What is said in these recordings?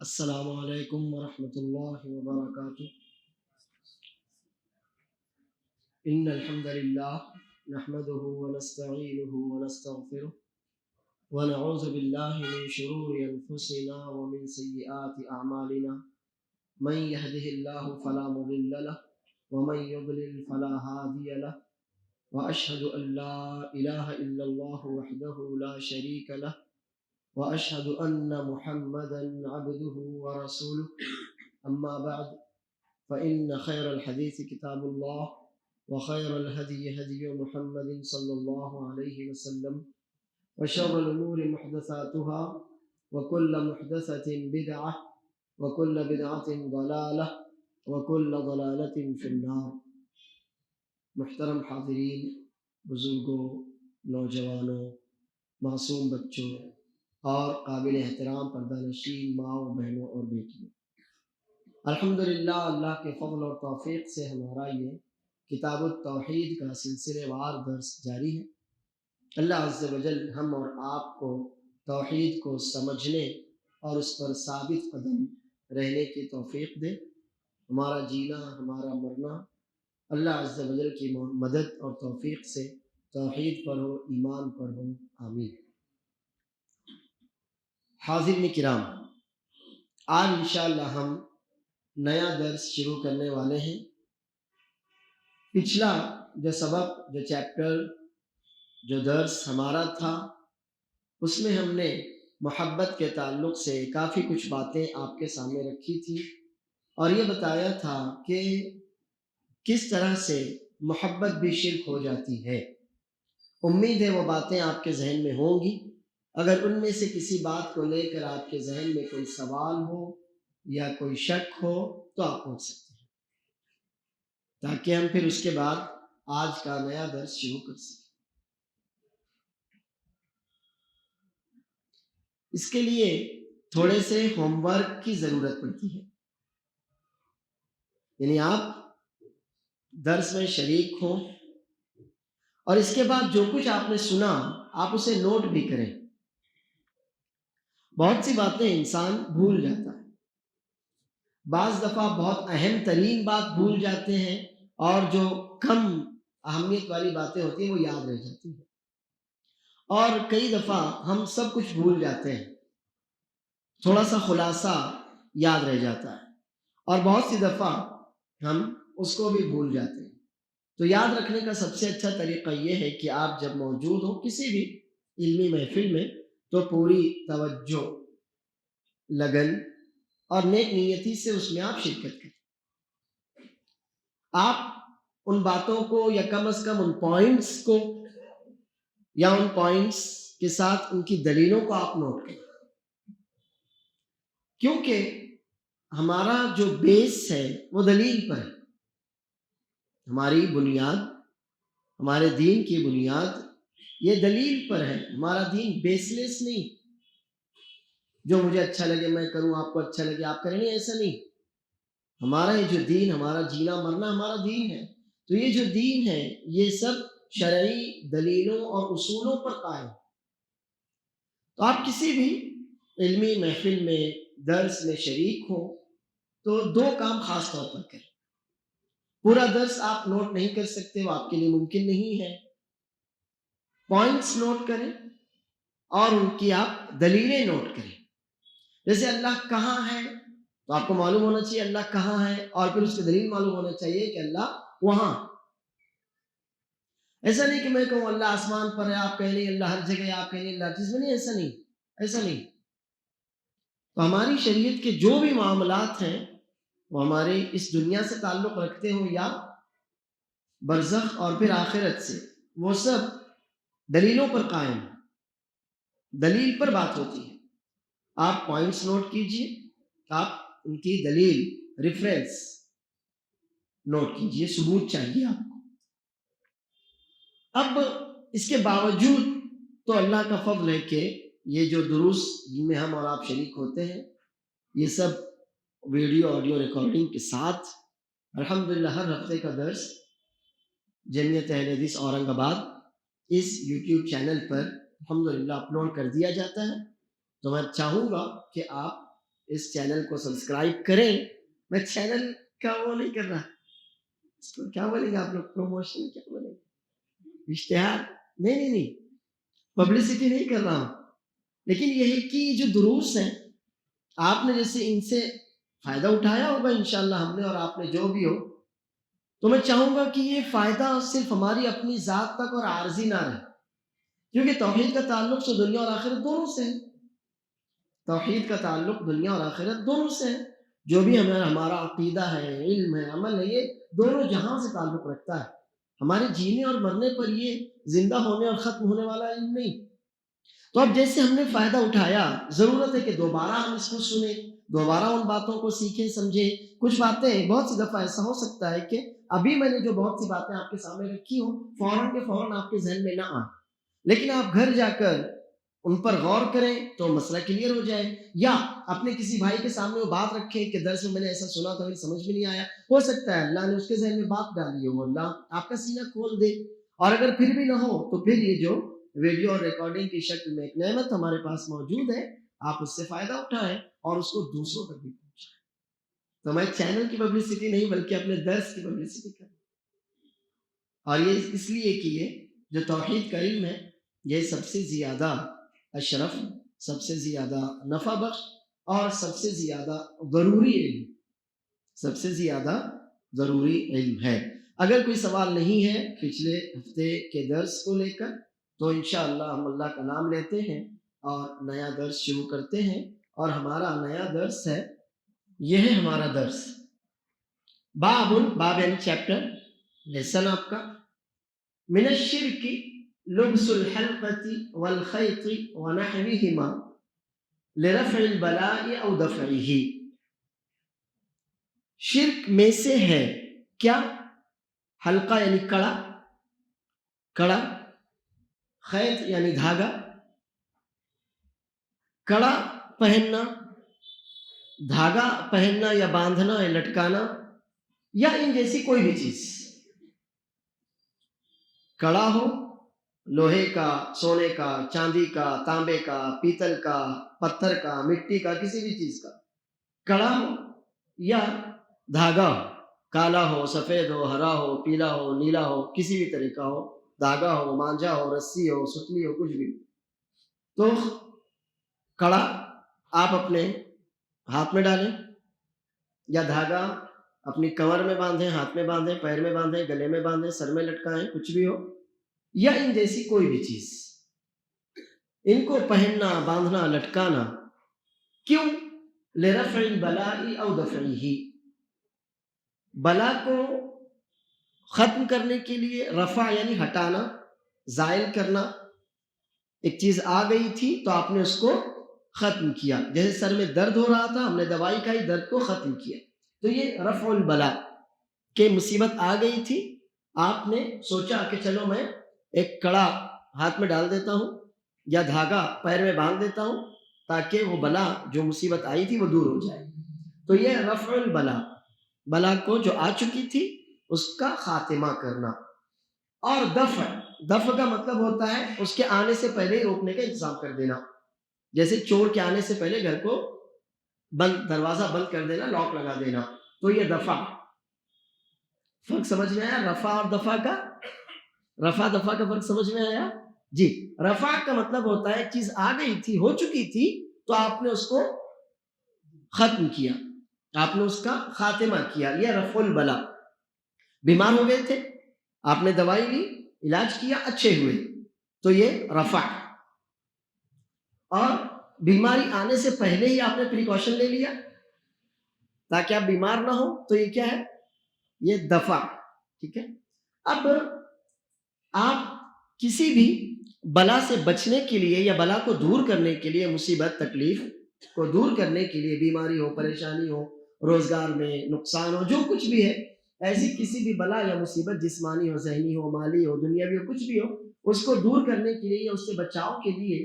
السلام علیکم ورحمۃ اللہ وبرکاتہ۔ ان الحمد للہ نحمده ونستعینه ونستغفره ونعوذ باللہ من شرور انفسنا ومن سیئات اعمالنا من يهده اللہ فلا مضل له ومن يضلل فلا هادی له واشهد ان لا الہ الا اللہ وحده لا شریک له واشهد ان محمدا عبده ورسوله اما بعد فإن خير الحديث كتاب الله وخير الهدي هدي محمد صلى الله عليه وسلم وشر الأمور محدثاتها وكل محدثة بدعة وكل بدعة ضلالة وكل ضلالة في النار۔ محترم حاضرین، بزرگوں، نوجوانوں، معصوم بچوں اور قابل احترام پردہ نشین ماؤں، بہنوں اور بیٹیوں، الحمدللہ اللہ کے فضل اور توفیق سے ہمارا یہ کتاب التوحید کا سلسلے وار درس جاری ہے۔ اللہ عز و جل ہم اور آپ کو توحید کو سمجھنے اور اس پر ثابت قدم رہنے کی توفیق دے۔ ہمارا جینا، ہمارا مرنا اللہ عز و جل کی مدد اور توفیق سے توحید پر ہو، ایمان پر ہو، آمین۔ حاضرین کرام، آج انشاءاللہ ہم نیا درس شروع کرنے والے ہیں۔ پچھلا جو سبق، جو چیپٹر، جو درس ہمارا تھا، اس میں ہم نے محبت کے تعلق سے کافی کچھ باتیں آپ کے سامنے رکھی تھی اور یہ بتایا تھا کہ کس طرح سے محبت بھی شرک ہو جاتی ہے۔ امید ہے وہ باتیں آپ کے ذہن میں ہوں گی۔ اگر ان میں سے کسی بات کو لے کر آپ کے ذہن میں کوئی سوال ہو یا کوئی شک ہو تو آپ پوچھ سکتے ہیں، تاکہ ہم پھر اس کے بعد آج کا نیا درس شروع کر سکیں۔ اس کے لیے تھوڑے سے ہوم ورک کی ضرورت پڑتی ہے، یعنی آپ درس میں شریک ہوں اور اس کے بعد جو کچھ آپ نے سنا آپ اسے نوٹ بھی کریں۔ بہت سی باتیں انسان بھول جاتا ہے، بعض دفعہ بہت اہم ترین بات بھول جاتے ہیں اور جو کم اہمیت والی باتیں ہوتی ہیں وہ یاد رہ جاتی ہیں، اور کئی دفعہ ہم سب کچھ بھول جاتے ہیں، تھوڑا سا خلاصہ یاد رہ جاتا ہے، اور بہت سی دفعہ ہم اس کو بھی بھول جاتے ہیں۔ تو یاد رکھنے کا سب سے اچھا طریقہ یہ ہے کہ آپ جب موجود ہو کسی بھی علمی محفل میں تو پوری توجہ، لگن اور نیک نیتی سے اس میں آپ شرکت کریں۔ آپ ان باتوں کو یا کم از کم ان پوائنٹس کو یا ان پوائنٹس کے ساتھ ان کی دلیلوں کو آپ نوٹ کریں، کیونکہ ہمارا جو بیس ہے وہ دلیل پر ہے۔ ہماری بنیاد، ہمارے دین کی بنیاد یہ دلیل پر ہے۔ ہمارا دین بیس لیس نہیں، جو مجھے اچھا لگے میں کروں، آپ کو اچھا لگے آپ کریں، نہیں، ایسا نہیں۔ ہمارا یہ جو دین، ہمارا جینا مرنا ہمارا دین ہے، تو یہ جو دین ہے یہ سب شرعی دلیلوں اور اصولوں پر قائم۔ تو آپ کسی بھی علمی محفل میں، درس میں شریک ہو تو دو کام خاص طور پر کریں۔ پورا درس آپ نوٹ نہیں کر سکتے، وہ آپ کے لیے ممکن نہیں ہے۔ پوائنٹس نوٹ کریں اور ان کی آپ دلیلیں نوٹ کریں۔ جیسے اللہ کہاں ہے تو آپ کو معلوم ہونا چاہیے اللہ کہاں ہے، اور پھر اس کی دلیل معلوم ہونا چاہیے کہ اللہ وہاں۔ ایسا نہیں کہ میں کہوں اللہ آسمان پر ہے، آپ کہیں نہیں اللہ ہر جگہ ہے، آپ کہیں نہیں اللہ ہر چیز میں، نہیں، ایسا نہیں، ایسا نہیں۔ تو ہماری شریعت کے جو بھی معاملات ہیں وہ ہمارے اس دنیا سے تعلق رکھتے ہوں یا برزخ اور پھر آخرت سے، وہ سب دلیلوں پر قائم ہیں، دلیل پر بات ہوتی ہے۔ آپ پوائنٹس نوٹ کیجئے، آپ ان کی دلیل، ریفرنس نوٹ کیجئے، ثبوت چاہیے آپ کو۔ اب اس کے باوجود تو اللہ کا فضل ہے کہ یہ جو دروس جن میں ہم اور آپ شریک ہوتے ہیں یہ سب ویڈیو آڈیو ریکارڈنگ کے ساتھ الحمدللہ ہر ہفتے کا درس جمعیت اہل حدیث اورنگ آباد اس یوٹیوب چینل پر الحمدللہ اپلوڈ کر دیا جاتا ہے۔ تو میں چاہوں گا کہ آپ اس چینل کو سبسکرائب کریں. میں چینل کا وہ نہیں کر رہا, اس کو کیا بولیں گے آپ لوگ, پروموشن کیا بولیں گے, اشتہار, نہیں, پبلسٹی نہیں کر رہا ہوں. لیکن یہ ہے کہ جو دروس ہیں آپ نے جیسے ان سے فائدہ اٹھایا ہوگا انشاءاللہ ہم نے اور آپ نے جو بھی ہو, تو میں چاہوں گا کہ یہ فائدہ صرف ہماری اپنی ذات تک اور عارضی نہ رہے, کیونکہ توحید کا تعلق تو دنیا اور آخرت دونوں سے ہے. توحید کا تعلق دنیا اور آخرت دونوں سے ہے. جو بھی ہمارا عقیدہ ہے, علم ہے, عمل ہے, یہ دونوں جہاں سے تعلق رکھتا ہے. ہمارے جینے اور مرنے پر یہ زندہ ہونے اور ختم ہونے والا علم نہیں. تو اب جیسے ہم نے فائدہ اٹھایا, ضرورت ہے کہ دوبارہ ہم اس کو سنیں, دوبارہ ان باتوں کو سیکھیں سمجھیں. کچھ باتیں بہت سی دفعہ ایسا ہو سکتا ہے کہ ابھی میں نے جو بہت سی باتیں آپ کے سامنے رکھی ہوں فوراً کے فوراً آپ کے ذہن میں نہ آئیں, لیکن آپ گھر جا کر ان پر غور کریں تو مسئلہ کلیئر ہو جائے. یا اپنے کسی بھائی کے سامنے وہ بات رکھیں کہ درس میں میں نے ایسا سنا تھا, میری سمجھ میں نہیں آیا, ہو سکتا ہے اللہ نے اس کے ذہن میں بات ڈالی ہو, اللہ آپ کا سینہ کھول دے. اور اگر پھر بھی نہ ہو تو پھر یہ جو ویڈیو اور ریکارڈنگ کی شکل میں ایک نعمت ہمارے پاس موجود ہے, آپ اس سے فائدہ اٹھائیں اور اس کو دوسروں تک بھی پہنچائیں. تو میں چینل کی پبلسٹی نہیں بلکہ اپنے درس کی پبلسٹی کروں, اور یہ اس لیے کہ یہ جو توحید کا علم ہے یہ سب سے زیادہ اشرف, سب سے زیادہ نفع بخش اور سب سے زیادہ ضروری علم, سب سے زیادہ ضروری علم ہے. اگر کوئی سوال نہیں ہے پچھلے ہفتے کے درس کو لے کر تو انشاءاللہ ہم اللہ کا نام لیتے ہیں اور نیا درس شروع کرتے ہیں. اور ہمارا نیا درس ہے, یہ ہے ہمارا درس باب یعنی چیپٹر, لیسن آپ کا, من الشرک لبس الحلقة والخيط ونحوهما لرفع البلاء او دفعه. شرک میں سے ہے کیا؟ حلقہ یعنی کڑا, خیط یعنی دھاگا, کڑا پہننا, دھاگا پہننا یا باندھنا یا لٹکانا, یا ان جیسی کوئی بھی چیز. کڑا ہو لوہے کا, سونے کا, چاندی کا, تانبے کا, پیتل کا, پتھر کا, مٹی کا, کسی بھی چیز کا کڑا ہو, یا دھاگا ہو, کالا ہو, سفید ہو, ہرا ہو, پیلا ہو, نیلا ہو, کسی بھی طرح کا ہو, دھاگا ہو, مانجا ہو, رسی ہو, ستلی ہو, کچھ بھی. تو کڑا آپ اپنے ہاتھ میں ڈالیں, یا دھاگا اپنی کمر میں باندھیں, ہاتھ میں باندھیں, پیر میں باندھیں, گلے میں باندھیں, سر میں لٹکائیں, کچھ بھی ہو, یا ان جیسی کوئی بھی چیز. ان کو پہننا, باندھنا, لٹکانا کیوں؟ لرفع البلاء او دفعه, بلا کو ختم کرنے کے لیے. رفع یعنی ہٹانا, زائل کرنا. ایک چیز آ گئی تھی تو آپ نے اس کو ختم کیا, جیسے سر میں درد ہو رہا تھا, ہم نے دوائی کھائی, درد کو ختم کیا. تو یہ رفع البلاء, کہ مصیبت آ گئی تھی, آپ نے سوچا کہ چلو میں ایک کڑا ہاتھ میں ڈال دیتا ہوں یا دھاگا پیر میں باندھ دیتا ہوں تاکہ وہ بلا جو مصیبت آئی تھی وہ دور ہو جائے. تو یہ رفع البلاء, بلا کو جو آ چکی تھی اس کا خاتمہ کرنا. اور دفع کا مطلب ہوتا ہے اس کے آنے سے پہلے ہی روکنے کا انتظام کر دینا, جیسے چور کے آنے سے پہلے گھر کو دروازہ بند کر دینا, لاک لگا دینا. تو یہ دفع. فرق سمجھ میں آیا رفع اور دفع کا؟ رفع دفع کا فرق سمجھ میں آیا جی. رفع کا مطلب ہوتا ہے چیز آ گئی تھی, ہو چکی تھی, تو آپ نے اس کو ختم کیا, آپ نے اس کا خاتمہ کیا. یہ رفع البلاء. بیمار ہو گئے تھے, آپ نے دوائی لی, علاج کیا, اچھے ہوئے, تو یہ رفع. اور بیماری آنے سے پہلے ہی آپ نے پریکاشن لے لیا تاکہ آپ بیمار نہ ہو, تو یہ کیا ہے؟ یہ دفع. ٹھیک ہے. اب آپ کسی بھی بلا سے بچنے کے لیے یا بلا کو دور کرنے کے لیے, مصیبت تکلیف کو دور کرنے کے لیے, بیماری ہو, پریشانی ہو, روزگار میں نقصان ہو, جو کچھ بھی ہے, ایسی کسی بھی بلا یا مصیبت, جسمانی ہو, ذہنی ہو, مالی ہو, دنیاوی ہو, کچھ بھی ہو, اس کو دور کرنے کے لیے یا اس سے بچاؤ کے لیے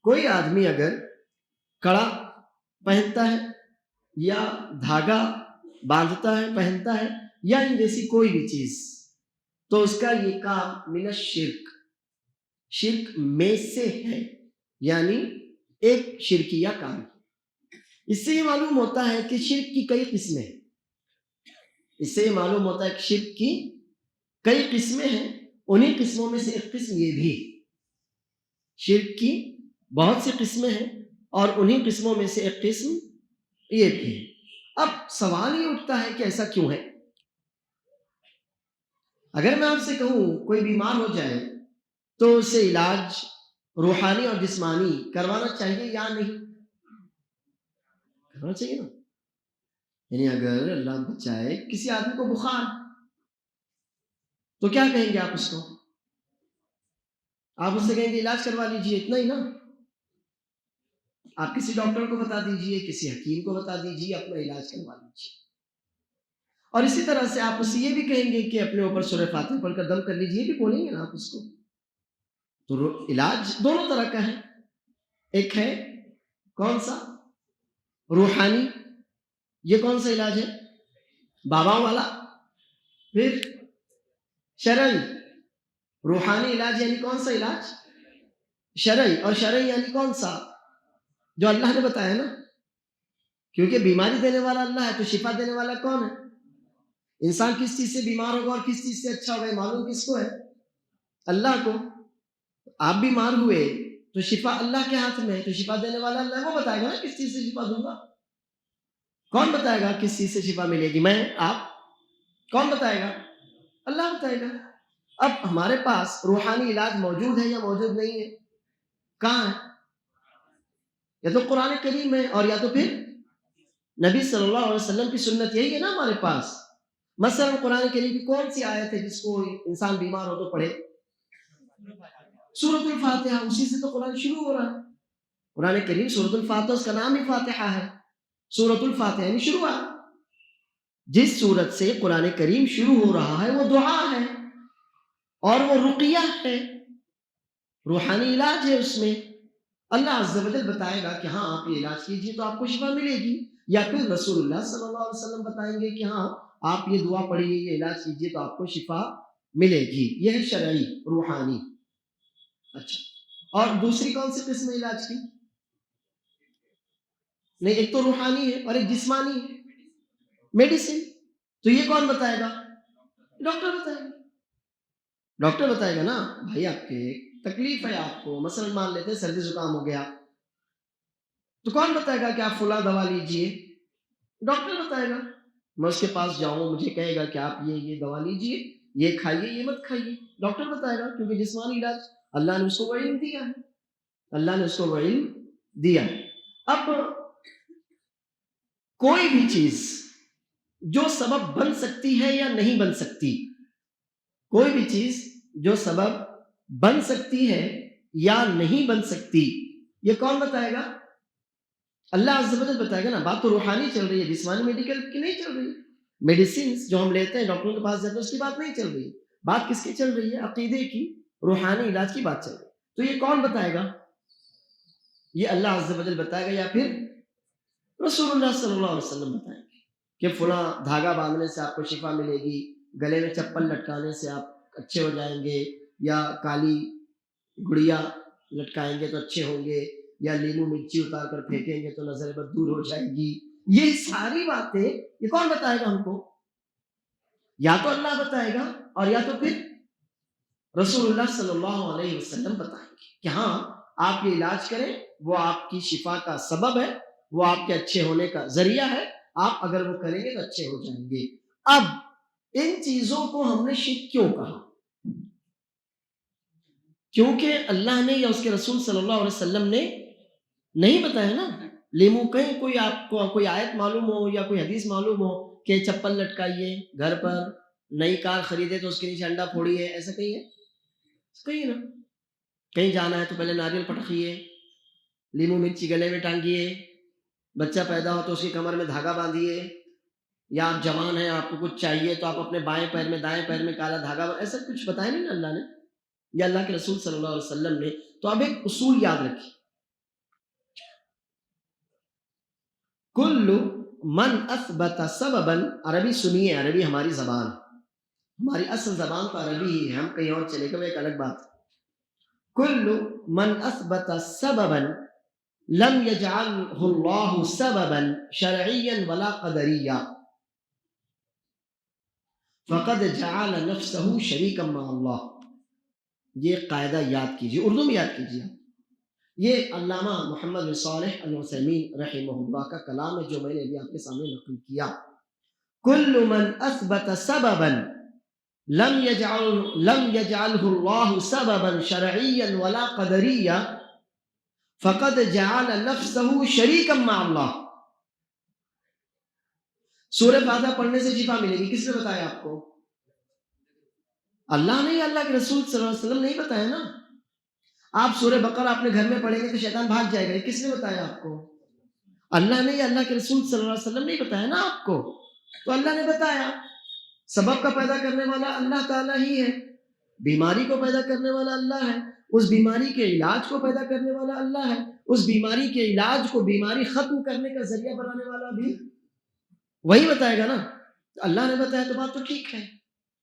کوئی آدمی اگر کڑا پہنتا ہے یا دھاگا باندھتا ہے, پہنتا ہے, یا ان جیسی کوئی بھی چیز, تو اس کا یہ کام من الشرک, شرک میں سے ہے, یعنی ایک شرکیہ کام. اس سے یہ معلوم ہوتا ہے کہ شرک کی کئی قسمیں ہیں. اس سے یہ معلوم ہوتا ہے کہ شرک کی کئی قسمیں ہیں. انہی قسموں میں سے ایک قسم یہ بھی ہے. شرک کی بہت سی قسمیں ہیں اور انہی قسموں میں سے ایک قسم یہ بھی ہے. اب سوال یہ اٹھتا ہے کہ ایسا کیوں ہے؟ اگر میں آپ سے کہوں کوئی بیمار ہو جائے تو اسے علاج روحانی اور جسمانی کروانا چاہیے یا نہیں؟ کرنا چاہیے نا. یعنی اگر اللہ بچائے کسی آدمی کو بخار تو کیا کہیں گے آپ اس کو؟ آپ اس سے کہیں گے علاج کروا لیجیے، اتنا ہی نا. آپ کسی ڈاکٹر کو بتا دیجیے، کسی حکیم کو بتا دیجیے، اپنا علاج کروا لیجیے. اور اسی طرح سے آپ اسے یہ بھی کہیں گے کہ اپنے اوپر سورہ فاتحہ پڑھ کر دم کر لیجیے، یہ بھی بولیں گے نا آپ اس کو. تو علاج دونوں طرح کا ہے. ایک ہے کون سا؟ روحانی. یہ کون سا علاج ہے؟ باباؤں والا. پھر شرعی. روحانی علاج یعنی کون سا علاج؟ شرعی. اور شرعی یعنی کون سا؟ جو اللہ نے بتایا نا. کیونکہ بیماری دینے والا اللہ ہے تو شفا دینے والا کون ہے؟ انسان کس چیز سے بیمار ہوگا اور کس چیز سے اچھا ہوگا معلوم کس کو ہے؟ اللہ کو. آپ بیمار ہوئے تو شفا اللہ کے ہاتھ میں ہے، تو شفا دینے والا اللہ ہے، وہ بتائے گا نا کس چیز سے شفا دوں گا. کون بتائے گا کس چیز سے شفا ملے گی؟ میں؟ آپ؟ کون بتائے گا؟ اللہ بتائے گا. اب ہمارے پاس روحانی علاج موجود ہے یا موجود نہیں ہے؟ کہاں ہے؟ یا تو قرآن کریم ہے اور یا تو پھر نبی صلی اللہ علیہ وسلم کی سنت. یہی ہے نا ہمارے پاس. مثلا قرآن کریم کی کون سی آیت ہے جس کو انسان بیمار ہو تو پڑھے؟ سورۃ الفاتحہ. اسی سے تو قرآن شروع ہو رہا ہے. قرآن کریم سورۃ الفاتحہ، اس کا نام ہی فاتحہ ہے. سورۃ الفاتحہ یعنی شروعات. جس سورت سے قرآن کریم شروع ہو رہا ہے وہ دعا ہے اور وہ رقیہ ہے، روحانی علاج ہے. اس میں اللہ عز و جل بتائے گا کہ ہاں آپ یہ علاج کیجیے تو آپ کو شفا ملے گی، یا پھر رسول اللہ صلی اللہ علیہ وسلم بتائیں گے کہ ہاں آپ یہ دعا پڑھیے، یہ علاج کیجیے تو آپ کو شفا ملے گی. یہ ہے شرعی، روحانی. اچھا، اور دوسری کون سی قسم ہے علاج کی؟ نہیں، ایک تو روحانی ہے اور ایک جسمانی ہے، میڈیسن. تو یہ کون بتائے گا؟ ڈاکٹر بتائے گا. ڈاکٹر بتائے گا نا. بھائی آپ کے تکلیف ہے، آپ کو مثلا مان لیتے ہیں سردی زکام ہو گیا، تو کون بتائے گا کہ آپ فلاں دوا لیجئے؟ ڈاکٹر بتائے گا. میں اس کے پاس جاؤں، مجھے کہے گا کہ آپ یہ دوا لیجئے، یہ کھائیے، یہ مت کھائیے. ڈاکٹر بتائے گا، کیونکہ جسمانی علاج اللہ نے اس کو وہ علم دیا ہے. اللہ نے اس کو وہ علم دیا ہے. اب کوئی بھی چیز جو سبب بن سکتی ہے یا نہیں بن سکتی، کوئی بھی چیز جو سبب بن سکتی ہے یا نہیں بن سکتی، یہ کون بتائے گا؟ اللہ عز و جل بتائے گا نا. بات تو روحانی چل رہی ہے، جسمانی میڈیکل کی نہیں چل رہی. میڈیسنز جو ہم لیتے ہیں، ڈاکٹروں کے پاس جاتے ہیں، اس کی بات نہیں چل رہی. بات کس کی چل رہی ہے؟ عقیدے کی، روحانی علاج کی بات چل رہی ہے. تو یہ کون بتائے گا؟ یہ اللہ عز و جل بتائے گا یا پھر رسول اللہ صلی اللہ علیہ وسلم بتائیں گے کہ فلاں دھاگا باندھنے سے آپ کو شفا ملے گی، گلے میں چپل لٹکانے سے آپ اچھے ہو جائیں گے، یا کالی گڑیا لٹکائیں گے تو اچھے ہوں گے، یا لیمو مرچی اتار کر پھینکیں گے تو نظر بد دور ہو جائے گی. یہ ساری باتیں یہ کون بتائے گا ہم کو؟ یا تو اللہ بتائے گا اور یا تو پھر رسول اللہ صلی اللہ علیہ وسلم بتائیں گے کہ ہاں آپ یہ علاج کریں، وہ آپ کی شفا کا سبب ہے، وہ آپ کے اچھے ہونے کا ذریعہ ہے، آپ اگر وہ کریں گے تو اچھے ہو جائیں گے. اب ان چیزوں کو ہم نے شرک کیوں کہا؟ کیونکہ اللہ نے یا اس کے رسول صلی اللہ علیہ وسلم نے نہیں بتایا نا. لیمو کہیں کوئی آپ کو کوئی آیت معلوم ہو یا کوئی حدیث معلوم ہو کہ چپل لٹکائیے گھر پر، نئی کار خریدے تو اس کے نیچے انڈا پھوڑیے، ایسا کہیں ہے؟ کہیں نا. کہیں جانا ہے تو پہلے ناریل پٹکیے، لیمو مرچی گلے میں ٹانگیے، بچہ پیدا ہو تو اس کی کمر میں دھاگا باندھیے، یا آپ جوان ہیں آپ کو کچھ چاہیے تو آپ اپنے بائیں پیر میں دائیں پیر میں کالا دھاگا، ایسا کچھ بتایا نہیں نا اللہ نے یا اللہ کے رسول صلی اللہ علیہ وسلم نے. تو اب ایک اصول یاد رکھیے، کل من اثبت سببا، عربی سنیے، عربی ہماری زبان، ہماری اصل زبان تو عربی ہی ہے، ہم کہیں اور چلے گئے وہ ایک الگ بات. کل من اثبت سببا لم يجعله الله سببا شرعيا ولا قدريا فقد جعل نفسه شريكا مع اللہ. یہ قاعدہ یاد کیجیے، اردو میں یاد کیجیے. یہ علامہ محمد بن صالح العثیمین رحمہ اللہ کا کلام ہے جو میں نے ابھی آپ کے سامنے نقل کیا. کل من اثبت سببا لم يجعله الله سببا شرعيا ولا قدريا فقد جعل نفسه شريكا مع اللہ. سورہ فاتحہ پڑھنے سے شفا ملے گی، کس نے بتایا آپ کو؟ اللہ نے، اللہ کے رسول صلی اللہ علیہ وسلم نہیں بتایا نا. آپ سورہ بقرہ اپنے گھر میں پڑھیں گے تو شیطان بھاگ جائے گا، یہ کس نے بتایا آپ کو؟ اللہ نے، اللہ کے رسول صلی اللہ علیہ وسلم نہیں بتایا نا آپ کو. تو اللہ نے بتایا. سبب کا پیدا کرنے والا اللہ تعالیٰ ہی ہے، بیماری کو پیدا کرنے والا اللہ ہے، اس بیماری کے علاج کو پیدا کرنے والا اللہ ہے، اس بیماری کے علاج کو بیماری ختم کرنے کا ذریعہ بنانے والا بھی وہی بتائے گا نا. اللہ نے بتایا تو بات تو ٹھیک ہے،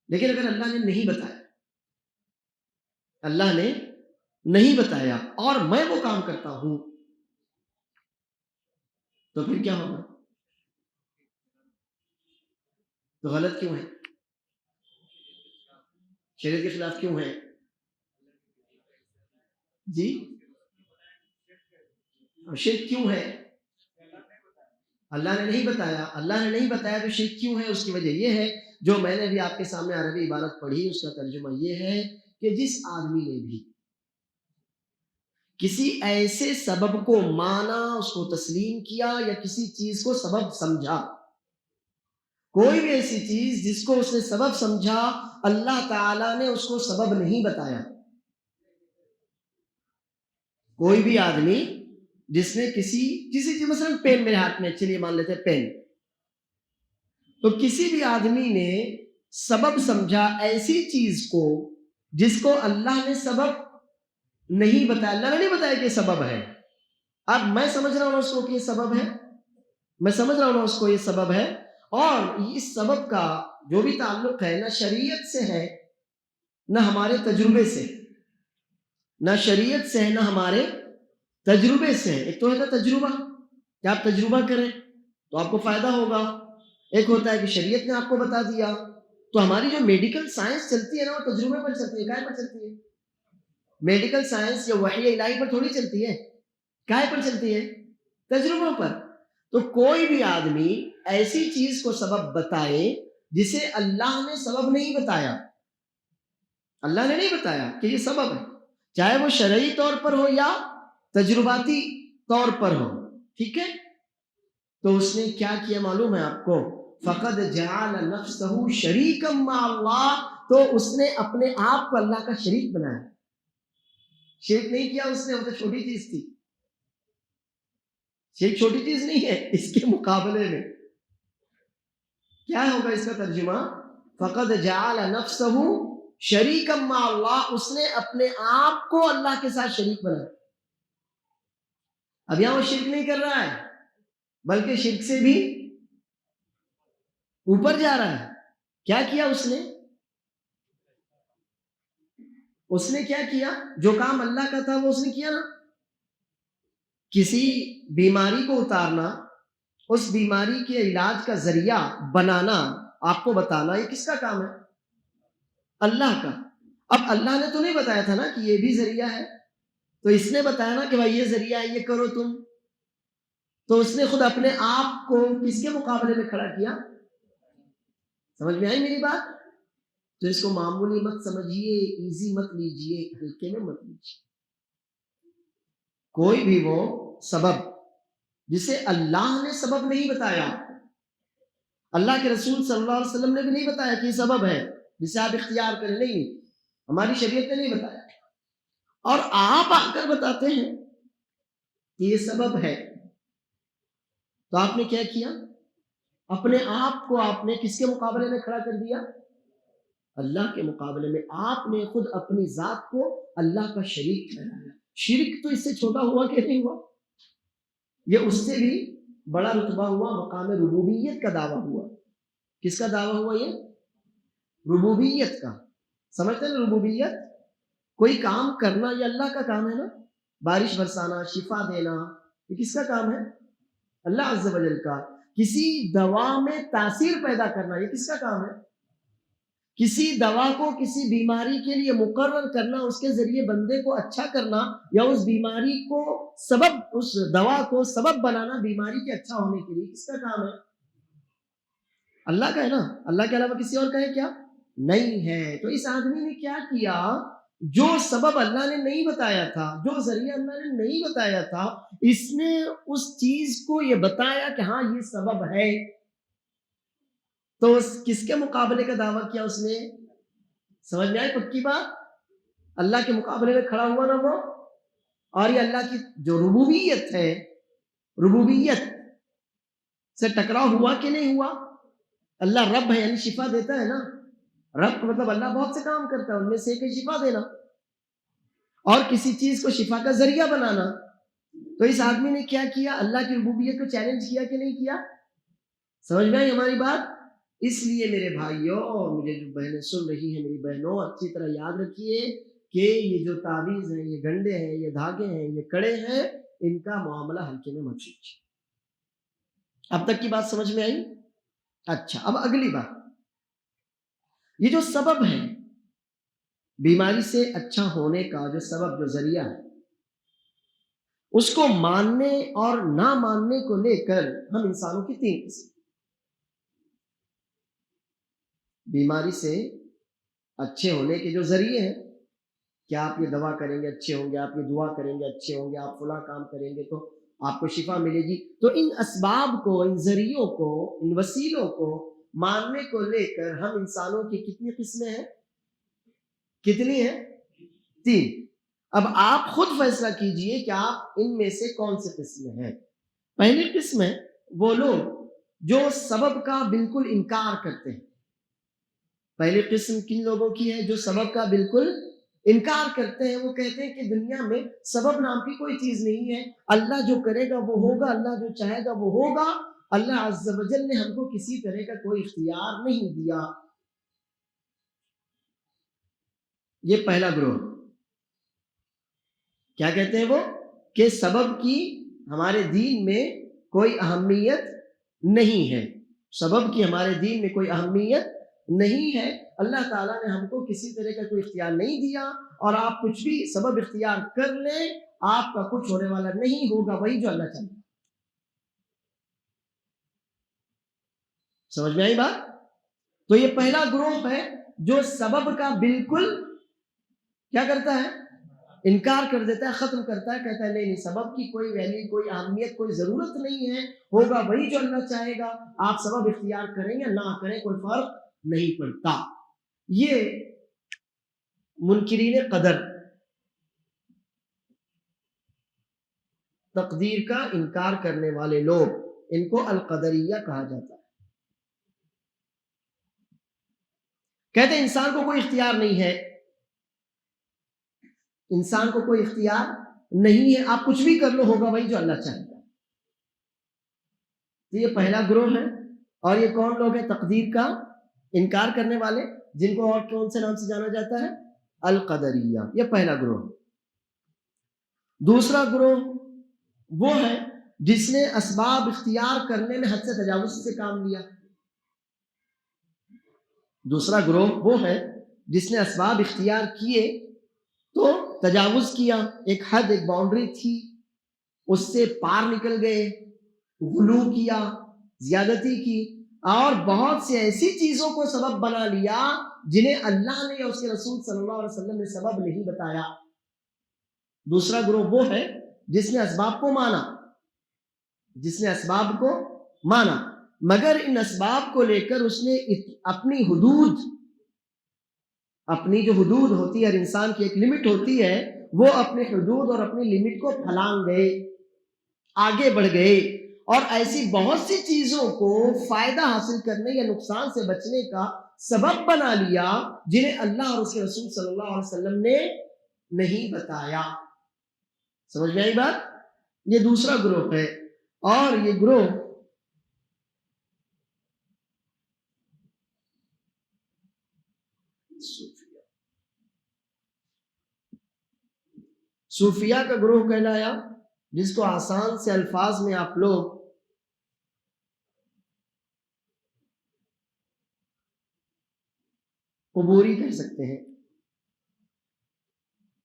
لیکن اگر اللہ نے نہیں بتایا، اللہ نے نہیں بتایا اور میں وہ کام کرتا ہوں تو پھر کیا ہوگا؟ تو غلط کیوں ہے؟ شریعت کے خلاف کیوں ہے؟ جی شرک کیوں ہے؟ اللہ نے نہیں بتایا. اللہ نے نہیں بتایا تو شرک کیوں ہے؟ اس کی وجہ یہ ہے جو میں نے بھی آپ کے سامنے عربی عبارت پڑھی، اس کا ترجمہ یہ ہے کہ جس آدمی نے بھی کسی ایسے سبب کو مانا، اس کو تسلیم کیا، یا کسی چیز کو سبب سمجھا، کوئی بھی ایسی چیز جس کو اس نے سبب سمجھا، اللہ تعالیٰ نے اس کو سبب نہیں بتایا. کوئی بھی آدمی جس نے کسی چیز، مثلا پین میرے ہاتھ میں، چلیے مان لیتے پین، تو کسی بھی آدمی نے سبب سمجھا ایسی چیز کو جس کو اللہ نے سبب نہیں بتایا. اللہ نے نہیں بتایا کہ یہ سبب ہے. اب میں سمجھ رہا ہوں اس کو کہ یہ سبب ہے، میں سمجھ رہا ہوں اس کو یہ سبب ہے، اور اس سبب کا جو بھی تعلق ہے نہ شریعت سے ہے نہ ہمارے تجربے سے، نہ شریعت سے ہے نہ ہمارے تجربے سے. ایک تو ہوتا ہے تجربہ کہ آپ تجربہ کریں تو آپ کو فائدہ ہوگا، ایک ہوتا ہے کہ شریعت نے آپ کو بتا دیا. تو ہماری جو میڈیکل سائنس چلتی ہے نا وہ تجربے پر چلتی ہے. کائے پر چلتی ہے؟ میڈیکل سائنس یا وحی الہی پر تھوڑی چلتی ہے. کائے پر چلتی ہے؟ تجربوں پر. تو کوئی بھی آدمی ایسی چیز کو سبب بتائے جسے اللہ نے سبب نہیں بتایا، اللہ نے نہیں بتایا کہ یہ سبب ہے، چاہے وہ شرعی طور پر ہو یا تجرباتی طور پر ہو، ٹھیک ہے، تو اس نے کیا کیا معلوم ہے آپ کو؟ فقد جعل نفسه شریکا مع اللہ. تو اس نے اپنے آپ کو اللہ کا شریک بنایا. شرک نہیں کیا اس نے، وہ تو چھوٹی چیز تھی. شرک چھوٹی چیز نہیں ہے، اس کے مقابلے میں کیا ہوگا اس کا ترجمہ؟ فقد جعل نفسه شریکا مع اللہ. اس نے اپنے آپ کو اللہ کے ساتھ شریک بنایا. اب یہاں وہ شرک نہیں کر رہا ہے بلکہ شرک سے بھی اوپر جا رہا ہے. کیا کیا اس نے؟ اس نے کیا کیا؟ جو کام اللہ کا تھا وہ اس نے کیا نا. کسی بیماری کو اتارنا، اس بیماری کے علاج کا ذریعہ بنانا، آپ کو بتانا، یہ کس کا کام ہے؟ اللہ کا. اب اللہ نے تو نہیں بتایا تھا نا کہ یہ بھی ذریعہ ہے، تو اس نے بتایا نا کہ بھائی یہ ذریعہ ہے، یہ کرو تم. تو اس نے خود اپنے آپ کو کس کے مقابلے میں کھڑا کیا؟ سمجھ میں آئی میری بات؟ تو اس کو معمولی مت سمجھیے، ایزی مت لیجیے، ہلکے میں مت لیجیے. کوئی بھی وہ سبب جسے اللہ نے سبب نہیں بتایا، اللہ کے رسول صلی اللہ علیہ وسلم نے بھی نہیں بتایا کہ یہ سبب ہے جسے آپ اختیار کریں، نہیں، ہماری شریعت نے نہیں بتایا، اور آپ آ کر بتاتے ہیں کہ یہ سبب ہے، تو آپ نے کیا کیا؟ اپنے آپ کو آپ نے کس کے مقابلے میں کھڑا کر دیا؟ اللہ کے مقابلے میں. آپ نے خود اپنی ذات کو اللہ کا شریک ٹھہرایا. شرک تو اس سے چھوٹا ہوا کہ نہیں ہوا؟ یہ اس سے بھی بڑا رتبہ ہوا، مقام ربوبیت کا دعویٰ ہوا. کس کا دعویٰ ہوا؟ یہ ربوبیت کا. سمجھتے ہیں ربوبیت؟ کوئی کام کرنا یہ اللہ کا کام ہے نا. بارش برسانا، شفا دینا، یہ کس کا کام ہے؟ اللہ عز و جل کا. کسی دوا میں تاثیر پیدا کرنا یہ کس کا کام ہے؟ کسی دوا کو کسی بیماری کے لیے مقرر کرنا، اس کے ذریعے بندے کو اچھا کرنا، یا اس بیماری کو سبب، اس دوا کو سبب بنانا بیماری کے اچھا ہونے کے لیے، کس کا کام ہے؟ اللہ کا ہے نا. اللہ کے علاوہ کسی اور کا ہے کیا؟ نہیں ہے. تو اس آدمی نے کیا کیا؟ جو سبب اللہ نے نہیں بتایا تھا، جو ذریعہ اللہ نے نہیں بتایا تھا، اس نے اس چیز کو یہ بتایا کہ ہاں یہ سبب ہے. تو کس کے مقابلے کا دعویٰ کیا اس نے؟ سمجھ میں آئی پکی بات؟ اللہ کے مقابلے میں کھڑا ہوا نا وہ. اور یہ اللہ کی جو ربوبیت ہے، ربوبیت سے ٹکراؤ ہوا کہ نہیں ہوا؟ اللہ رب ہے یعنی شفا دیتا ہے نا. رب مطلب اللہ بہت سے کام کرتا ہے، ان میں سے ایک شفا دینا اور کسی چیز کو شفا کا ذریعہ بنانا. تو اس آدمی نے کیا کیا؟ اللہ کی ربوبیت کو چیلنج کیا کہ نہیں کیا؟ سمجھ میں آئی ہماری بات؟ اس لیے میرے بھائیوں اور مجھے جو بہنیں سن رہی ہیں، میری بہنوں، اچھی طرح یاد رکھیے کہ یہ جو تعویذ ہیں، یہ گنڈے ہیں، یہ دھاگے ہیں، یہ کڑے ہیں، ان کا معاملہ ہلکے میں مت لیجیے. اب تک کی بات سمجھ میں آئی؟ اچھا، اب اگلی بات، یہ جو سبب ہے بیماری سے اچھا ہونے کا، جو سبب، جو ذریعہ ہے، اس کو ماننے اور نہ ماننے کو لے کر ہم انسانوں کی 3 قسم. بیماری سے اچھے ہونے کے جو ذریعے ہیں، کہ آپ یہ دوا کریں گے اچھے ہوں گے، آپ یہ دعا کریں گے اچھے ہوں گے، آپ فلاں کام کریں گے تو آپ کو شفا ملے گی. تو ان اسباب کو، ان ذریعوں کو، ان وسیلوں کو ماننے کو لے کر ہم انسانوں کی کتنی قسمیں ہیں؟ کتنی ہیں؟ 3. اب آپ خود فیصلہ کیجئے کہ آپ ان میں سے کون سے قسم ہیں. پہلی قسم ہے وہ لوگ جو سبب کا بالکل انکار کرتے ہیں. پہلی قسم کن لوگوں کی ہے؟ جو سبب کا بالکل انکار کرتے ہیں. وہ کہتے ہیں کہ دنیا میں سبب نام کی کوئی چیز نہیں ہے، اللہ جو کرے گا وہ ہوگا، اللہ جو چاہے گا وہ ہوگا، اللہ عز و جل نے ہم کو کسی طرح کا کوئی اختیار نہیں دیا. یہ پہلا گروہ. کیا کہتے ہیں وہ؟ کہ سبب کی ہمارے دین میں کوئی اہمیت نہیں ہے. سبب کی ہمارے دین میں کوئی اہمیت نہیں ہے، اللہ تعالیٰ نے ہم کو کسی طرح کا کوئی اختیار نہیں دیا، اور آپ کچھ بھی سبب اختیار کر لیں آپ کا کچھ ہونے والا نہیں ہوگا، وہی جو اللہ چاہتا. سمجھ میں آئی بات؟ تو یہ پہلا گروہ ہے جو سبب کا بالکل کیا کرتا ہے؟ انکار کر دیتا ہے، ختم کرتا ہے، کہتا ہے نہیں نہیں، سبب کی کوئی ویلیو، کوئی اہمیت، کوئی ضرورت نہیں ہے، ہوگا وہی جو اللہ چاہے گا، آپ سبب اختیار کریں یا نہ کریں کوئی فرق نہیں پڑتا. یہ منکرین قدر، تقدیر کا انکار کرنے والے لوگ، ان کو القدریہ کہا جاتا ہے. کہتے ہیں انسان کو کوئی اختیار نہیں ہے، انسان کو کوئی اختیار نہیں ہے، آپ کچھ بھی کر لو ہوگا وہی جو اللہ چاہے گا. تو یہ پہلا گروہ ہے. اور یہ کون لوگ ہیں؟ تقدیر کا انکار کرنے والے، جن کو اور کون سے نام سے جانا جاتا ہے؟ القدریہ. یہ پہلا گروہ. دوسرا گروہ وہ ہے جس نے اسباب اختیار کرنے میں حد سے تجاوز سے کام لیا. دوسرا گروہ وہ ہے جس نے اسباب اختیار کیے تو تجاوز کیا، ایک حد، ایک باؤنڈری تھی، اس سے پار نکل گئے، غلو کیا، زیادتی کی، اور بہت سی ایسی چیزوں کو سبب بنا لیا جنہیں اللہ نے یا اس کے رسول صلی اللہ علیہ وسلم نے سبب نہیں بتایا. دوسرا گروہ وہ ہے جس نے اسباب کو مانا، جس نے اسباب کو مانا، مگر ان اسباب کو لے کر اس نے اپنی حدود، اپنی جو حدود ہوتی ہے، ہر انسان کی ایک لمٹ ہوتی ہے، وہ اپنے حدود اور اپنی لمٹ کو پھلانگ گئے، آگے بڑھ گئے، اور ایسی بہت سی چیزوں کو فائدہ حاصل کرنے یا نقصان سے بچنے کا سبب بنا لیا جنہیں اللہ اور اس کے رسول صلی اللہ علیہ وسلم نے نہیں بتایا. سمجھ میں آئی بات؟ یہ دوسرا گروہ ہے. اور یہ گروہ صوفیہ کا گروہ کہلایا. جس کو آسان سے الفاظ میں آپ لوگ قبوری کہہ سکتے ہیں.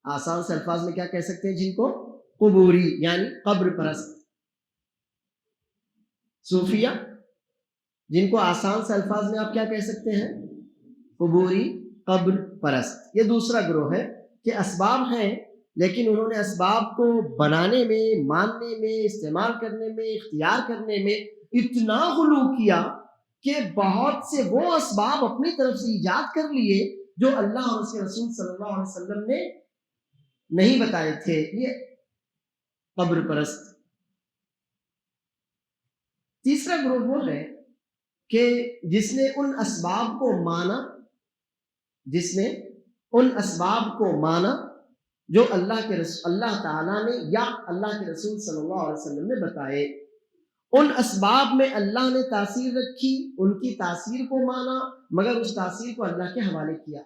آسان سے الفاظ میں کیا کہہ سکتے ہیں؟ جن کو قبوری یعنی قبر پرست. صوفیہ جن کو آسان سے الفاظ میں آپ کیا کہہ سکتے ہیں؟ قبوری، قبر پرست. یہ دوسرا گروہ ہے کہ اسباب ہیں لیکن انہوں نے اسباب کو بنانے میں، ماننے میں، استعمال کرنے میں، اختیار کرنے میں اتنا غلو کیا کہ بہت سے وہ اسباب اپنی طرف سے ایجاد کر لیے جو اللہ اور اس کے رسول صلی اللہ علیہ وسلم نے نہیں بتائے تھے. یہ قبر پرست. تیسرا گروہ وہ ہے کہ جس نے ان اسباب کو مانا، جس نے ان اسباب کو مانا جو اللہ تعالیٰ نے یا اللہ کے رسول صلی اللہ علیہ وسلم نے بتائے. ان اسباب میں اللہ نے تاثیر رکھی، ان کی تاثیر کو مانا، مگر اس تاثیر کو اللہ کے حوالے کیا.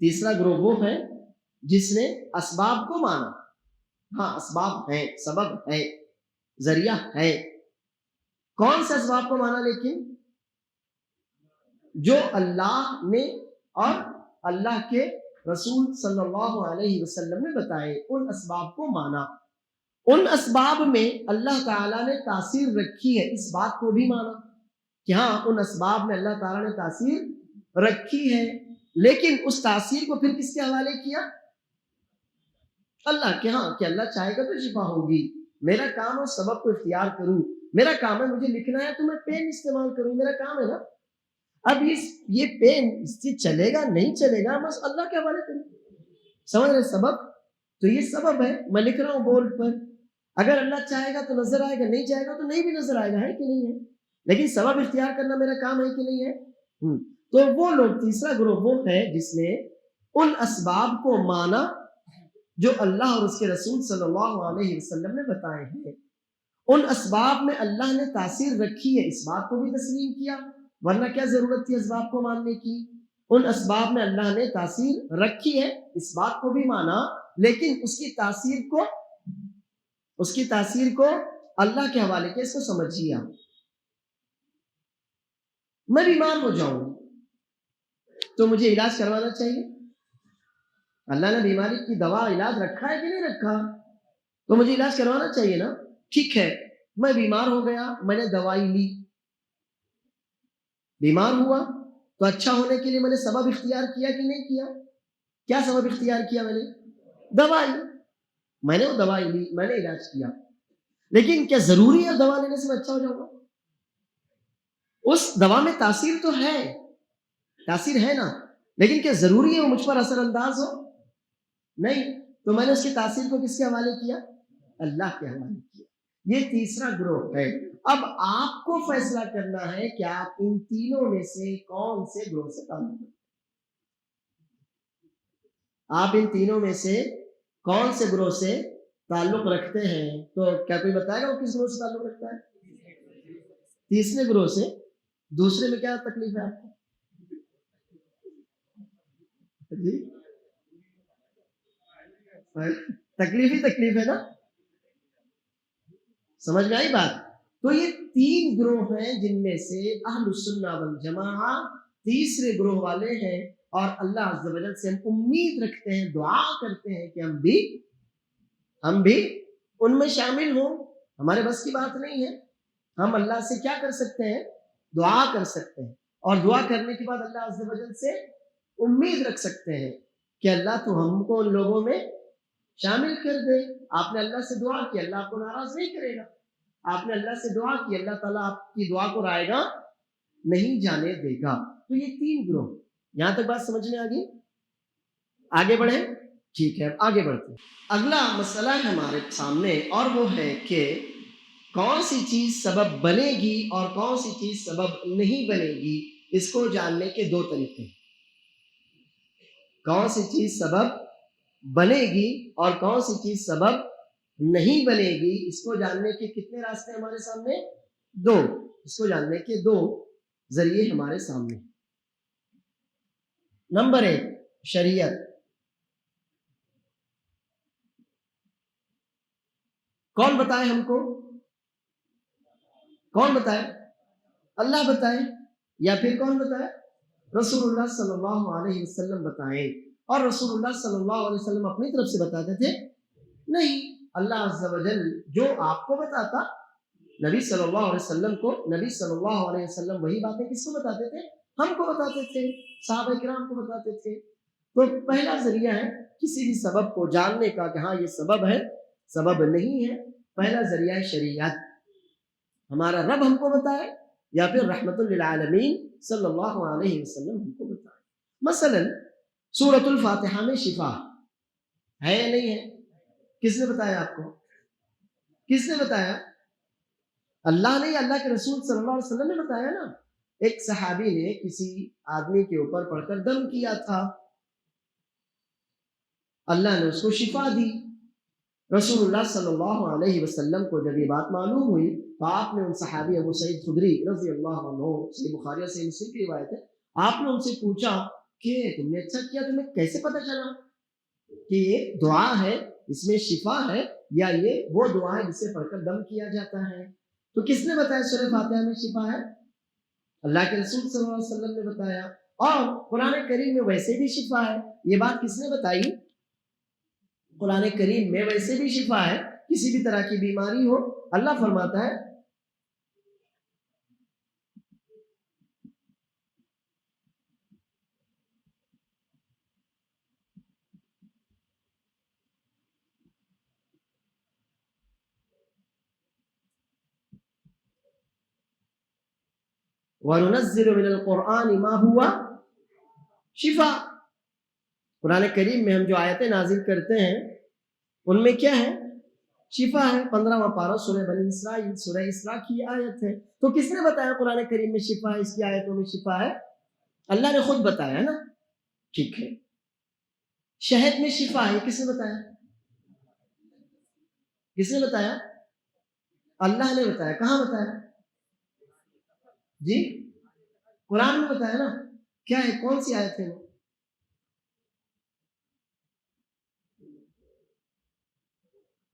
تیسرا گروہ وہ ہے جس نے اسباب کو مانا. ہاں اسباب ہیں، سبب ہے، ذریعہ ہے. کون سے اسباب کو مانا؟ لیکن جو اللہ نے اور اللہ کے رسول صلی اللہ علیہ وسلم نے بتائے، ان اسباب کو مانا. ان اسباب میں اللہ تعالیٰ نے تاثیر رکھی ہے، اس بات کو بھی مانا کہ ہاں ان اسباب میں اللہ تعالیٰ نے تاثیر رکھی ہے، لیکن اس تاثیر کو پھر کس کے حوالے کیا؟ اللہ کے. ہاں کہ اللہ چاہے گا تو شفا ہوگی. میرا کام ہے سبب کو اختیار کروں، میرا کام ہے مجھے لکھنا ہے تو میں پین استعمال کروں، میرا کام ہے نا. اب یہ پین اس سے چلے گا نہیں چلے گا، بس اللہ کے حوالے کروں. سمجھ رہے؟ سبب تو یہ سبب ہے. میں لکھ رہا ہوں بورڈ پر، اگر اللہ چاہے گا تو نظر آئے گا، نہیں چاہے گا تو نہیں بھی نظر آئے گا، ہے کہ نہیں ہے؟ لیکن سبب اختیار کرنا میرا کام ہے کہ نہیں ہے؟ تو وہ لوگ، تیسرا گروہ وہ ہے جس نے ان اسباب کو مانا جو اللہ اور اس کے رسول صلی اللہ علیہ وسلم نے بتائے ہیں. ان اسباب میں اللہ نے تاثیر رکھی ہے، اس بات کو بھی تسلیم کیا، ورنہ کیا ضرورت تھی اسباب کو ماننے کی؟ ان اسباب میں اللہ نے تاثیر رکھی ہے، اس بات کو بھی مانا، لیکن اس کی تاثیر کو اللہ کے حوالے کے. اس کو سمجھیے آپ. میں بیمار ہو جاؤں تو مجھے علاج کروانا چاہیے. اللہ نے بیماری کی دوا علاج رکھا ہے کہ نہیں رکھا؟ تو مجھے علاج کروانا چاہیے نا. ٹھیک ہے، میں بیمار ہو گیا، میں نے دوائی لی، بیمار ہوا تو اچھا ہونے کے لیے میں نے سبب اختیار کیا کہ نہیں کیا؟ کیا سبب اختیار کیا میں نے؟ دوائی. میں نے وہ دوائی لی، میں نے علاج کیا، لیکن کیا ضروری ہے دوا لینے سے میں اچھا ہو جاؤں گا؟ اس دوا میں تاثیر تو ہے، تاثیر ہے نا، لیکن کیا ضروری ہے وہ مجھ پر اثر انداز ہو؟ نہیں. تو میں نے اس کی تاثیر کو کس کے حوالے کیا؟ اللہ کے حوالے کیا. یہ تیسرا گروہ ہے. اب آپ کو فیصلہ کرنا ہے کہ آپ ان تینوں میں سے کون سے گروہ سے تعلق رکھتے ہیں. آپ ان تینوں میں سے کون سے گروہ سے تعلق رکھتے ہیں؟ تو کیا کوئی بتائے گا وہ کس گروہ سے تعلق رکھتا ہے؟ تیسرے گروہ سے. دوسرے میں کیا تکلیف ہے آپ کو؟ جی تکلیف ہی تکلیف ہے نا. سمجھ میں آئی بات؟ تو یہ تین گروہ ہیں جن میں سے اہل السنہ والجماعہ تیسرے گروہ والے ہیں، اور اللہ عز و جل سے ہم امید رکھتے ہیں، دعا کرتے ہیں کہ ہم بھی ان میں شامل ہوں. ہمارے بس کی بات نہیں ہے. ہم اللہ سے کیا کر سکتے ہیں؟ دعا کر سکتے ہیں، اور دعا کرنے کے بعد اللہ عز و جل سے امید رکھ سکتے ہیں کہ اللہ تو ہم کو ان لوگوں میں شامل کر دے. آپ نے اللہ سے دعا کی، اللہ آپ کو ناراض نہیں کرے گا. آپ نے اللہ سے دعا کی، اللہ تعالیٰ آپ کی دعا کو رائے گا نہیں جانے دے گا. تو یہ تین گروہ. یہاں تک بات سمجھ میں آ گئی؟ آگے بڑھیں. ٹھیک ہے، آگے بڑھتے ہیں. اگلا مسئلہ ہے ہمارے سامنے، اور وہ ہے کہ کون سی چیز سبب بنے گی اور کون سی چیز سبب نہیں بنے گی. اس کو جاننے کے دو طریقے ہیں. کون سی چیز سبب بنے گی اور کون سی چیز سبب نہیں بنے گی، اس کو جاننے کے کتنے راستے ہمارے سامنے؟ دو. اس کو جاننے کے دو ذریعے ہمارے سامنے. نمبر 1، شریعت. کون بتائے ہم کو؟ کون بتائے؟ اللہ بتائے یا پھر کون بتائے؟ رسول اللہ صلی اللہ علیہ وسلم بتائیں. اور رسول اللہ صلی اللہ علیہ وسلم اپنی طرف سے بتاتے تھے؟ نہیں. اللہ عز و جل جو آپ کو بتاتا نبی صلی اللہ علیہ وسلم کو، نبی صلی اللہ علیہ وسلم وہی باتیں کس کو بتاتے تھے؟ ہم کو بتاتے تھے، صحابہ کرام کو بتاتے تھے. تو پہلا ذریعہ ہے کسی بھی سبب کو جاننے کا کہ ہاں یہ سبب ہے، سبب نہیں ہے. پہلا ذریعہ ہے شریعت، ہمارا رب ہم کو بتائے یا پھر رحمت للعالمین صلی اللہ علیہ وسلم ہم کو بتائے. مثلا سورۃ الفاتحہ میں شفا ہے یا نہیں ہے؟ کس نے بتایا آپ کو؟ کس نے بتایا؟ اللہ نے، اللہ کے رسول صلی اللہ علیہ وسلم نے بتایا نا. ایک صحابی نے کسی آدمی کے اوپر پڑھ کر دم کیا تھا، اللہ نے اس کو شفا دی. رسول اللہ صلی اللہ علیہ وسلم کو جب یہ بات معلوم ہوئی تو آپ نے ان صحابی ابو سعید خدری رضی اللہ عنہ، صحیح بخاری اور صحیح مسلم کی روایت ہے، آپ نے ان سے پوچھا کہ تم نے اچھا کیا، تمہیں کیسے پتہ چلا کہ یہ دعا ہے، اس میں شفا ہے، یا یہ وہ دعا ہے جسے پڑھ کر دم کیا جاتا ہے؟ تو کس نے بتایا سورہ فاتحہ میں شفا ہے؟ اللہ کے رسول صلی اللہ علیہ وسلم نے بتایا. اور قرآن کریم میں ویسے بھی شفا ہے. یہ بات کس نے بتائی؟ قرآن کریم میں ویسے بھی شفا ہے، کسی بھی طرح کی بیماری ہو. اللہ فرماتا ہے وَنُنَزِّلُ مِنَ الْقُرْآنِ مَا هُوَ شفا. قرآن کریم میں ہم جو آیتیں نازل کرتے ہیں ان میں کیا ہے؟ شفا ہے. 15واں پارہ سورہ بنی اسرائیل، سورہ اسراء کی آیت ہے. تو کس نے بتایا قرآن کریم میں شفا ہے، اس کی آیتوں میں شفا ہے؟ اللہ نے خود بتایا نا. ٹھیک ہے. شہد میں شفا ہے، کس نے بتایا؟ کس نے بتایا؟ اللہ نے بتایا. کہاں بتایا؟ جی قرآن میں بتایا نا. کیا ہے؟ کون سی آیت ہے وہ؟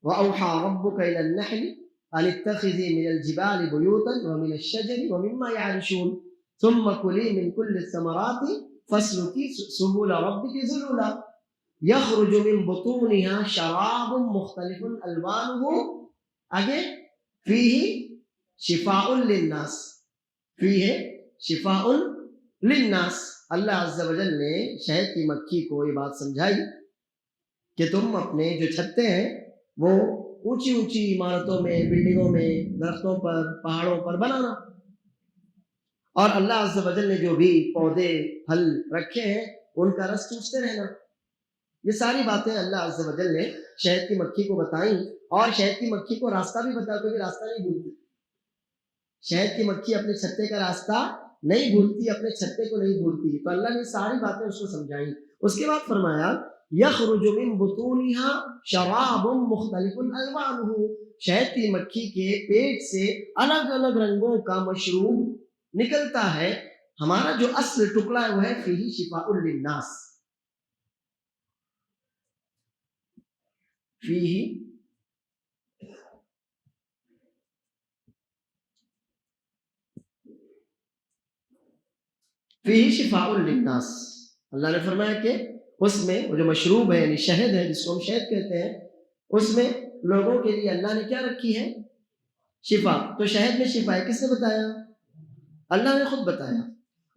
وَأَوْحَى رَبُّكَ إِلَى النَّحْلِ أَنِ اتَّخِذِي مِنَ الْجِبَالِ بُيُوتًا وَمِنَ الشَّجَرِ وَمِمَّا يَعْرِشُونَ ثُمَّ كُلِي مِنْ كُلِّ الثَّمَرَاتِ فَاسْلُكِي سُبُلَ رَبِّكِ ذُلُلًا يَخْرُجُ مِنْ بُطُونِهَا شَرَابٌ مُخْتَلِفٌ أَلْوَانُهُ آگے فِيهِ شِفَاءٌ لِلنَّاسِ، فِيهِ شِفَاءٌ لِلنَّاسِ. اللہ عز و جل نے شہد کی مکھی کو یہ بات سمجھائی کہ تم اپنے جو چھتے ہیں وہ اونچی اونچی عمارتوں میں، بلڈنگوں میں، درختوں پر، پہاڑوں پر بنانا، اور اللہ عز و جل نے جو بھی پودے پھل رکھے ہیں ان کا رس چوستے رہنا. یہ ساری باتیں اللہ عز و جل نے شہد کی مکھی کو بتائیں. اور شہد کی مکھی کو راستہ بھی بتا، کوئی راستہ نہیں بھولتی. شہد کی مکھی اپنے چھتے کا راستہ نہیں بھولتی، اپنے چھتے کو نہیں بھولتی. تو اللہ نے ساری باتیں اس کو سمجھائیں. اس کے بعد فرمایا یخرج من بطونها شراب مختلف الوانه، شہد کی مکھی کے پیٹ سے الگ الگ رنگوں کا مشروب نکلتا ہے. ہمارا جو اصل ٹکڑا ہے وہ ہے فیہ شفاء للناس، فیہ فیہ شفاء للناس. اللہ نے فرمایا کہ اس میں وہ جو مشروب ہے یعنی شہد ہے، جس کو ہم شہد کہتے ہیں، اس میں لوگوں کے لیے اللہ نے کیا رکھی ہے؟ شفا. تو شہد میں شفا ہے، کس نے بتایا؟ اللہ نے خود بتایا.